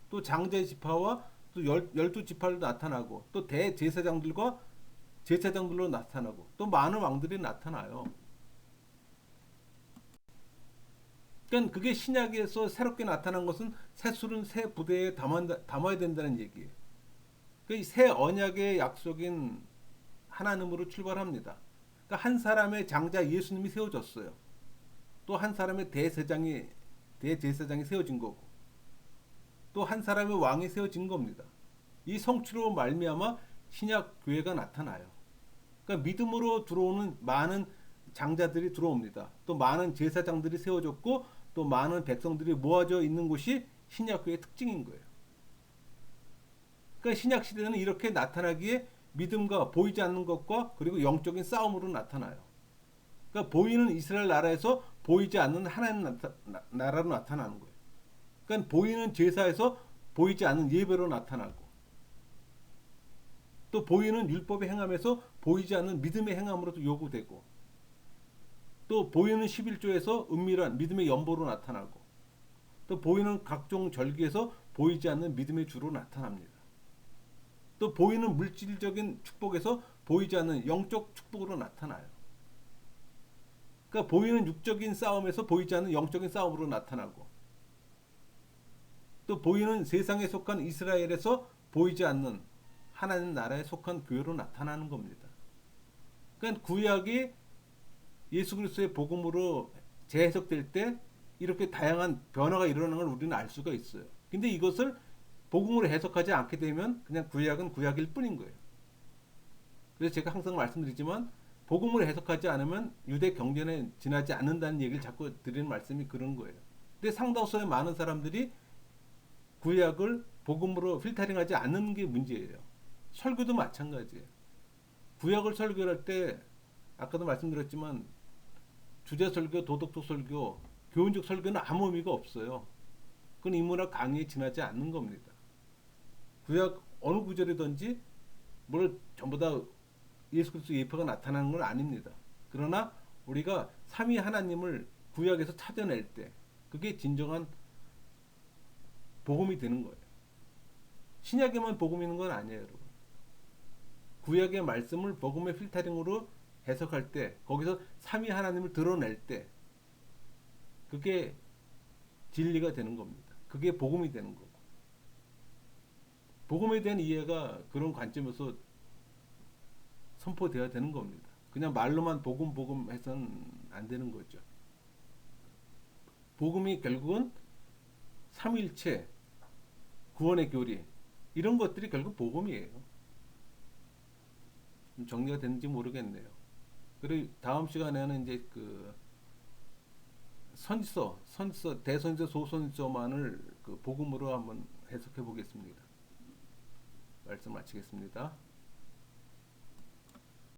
또 장자의 지파와 또 12지파도 나타나고 또 대제사장들과 제사장들로 나타나고 또 많은 왕들이 나타나요. 그러니까 그게 신약에서 새롭게 나타난 것은 새 술은 새 부대에 담아야 된다는 얘기예요. 그러니까 새 언약의 약속인 하나님으로 출발합니다. 그러니까 한 사람의 장자 예수님이 세워졌어요. 또 한 사람의 대제사장이 세워진 거고 또 한 사람의 왕이 세워진 겁니다. 이 성취로 말미암아 신약 교회가 나타나요. 그러니까 믿음으로 들어오는 많은 장자들이 들어옵니다. 또 많은 제사장들이 세워졌고 또 많은 백성들이 모아져 있는 곳이 신약 교회의 특징인 거예요. 그러니까 신약 시대는 이렇게 나타나기에 믿음과 보이지 않는 것과 그리고 영적인 싸움으로 나타나요. 그러니까 보이는 이스라엘 나라에서 보이지 않는 하나님 나라로 나타나는 거예요. 그러니까 보이는 제사에서 보이지 않는 예배로 나타나고 또 보이는 율법의 행함에서 보이지 않는 믿음의 행함으로도 요구되고 또 보이는 11조에서 은밀한 믿음의 연보로 나타나고 또 보이는 각종 절기에서 보이지 않는 믿음의 주로 나타납니다. 또 보이는 물질적인 축복에서 보이지 않는 영적 축복으로 나타나요. 그러니까 보이는 육적인 싸움에서 보이지 않는 영적인 싸움으로 나타나고 또 보이는 세상에 속한 이스라엘에서 보이지 않는 하나님 나라에 속한 교회로 나타나는 겁니다. 그러니까 구약이 예수 그리스도의 복음으로 재해석될 때 이렇게 다양한 변화가 일어나는 걸 우리는 알 수가 있어요. 근데 이것을 복음으로 해석하지 않게 되면 그냥 구약은 구약일 뿐인 거예요. 그래서 제가 항상 말씀드리지만 복음으로 해석하지 않으면 유대 경전에 지나지 않는다는 얘기를 자꾸 드리는 말씀이 그런 거예요. 근데 상당수의 많은 사람들이 구약을 복음으로 필터링하지 않는 게 문제예요. 설교도 마찬가지예요. 구약을 설교할 때 아까도 말씀드렸지만 주제 설교, 도덕적 설교, 교훈적 설교는 아무 의미가 없어요. 그건 인문학 강의에 지나지 않는 겁니다. 구약 어느 구절이든지 뭘 전부 다 예수 그리스도 예표가 나타나는 건 아닙니다. 그러나 우리가 삼위 하나님을 구약에서 찾아낼 때 그게 진정한 복음이 되는 거예요. 신약에만 복음이 있는 건 아니에요, 여러분. 구약의 말씀을 복음의 필터링으로 해석할 때 거기서 삼위 하나님을 드러낼 때 그게 진리가 되는 겁니다. 그게 복음이 되는 거고. 복음에 대한 이해가 그런 관점에서 선포되어야 되는 겁니다. 그냥 말로만 복음 해서는 안 되는 거죠. 복음이 결국은 삼위일체, 구원의 교리 이런 것들이 결국 복음이에요. 좀 정리가 됐는지 모르겠네요. 그리고 다음 시간에는 이제 그 선지서, 대선지서, 소선지서만을 그 복음으로 한번 해석해 보겠습니다. 말씀 마치겠습니다.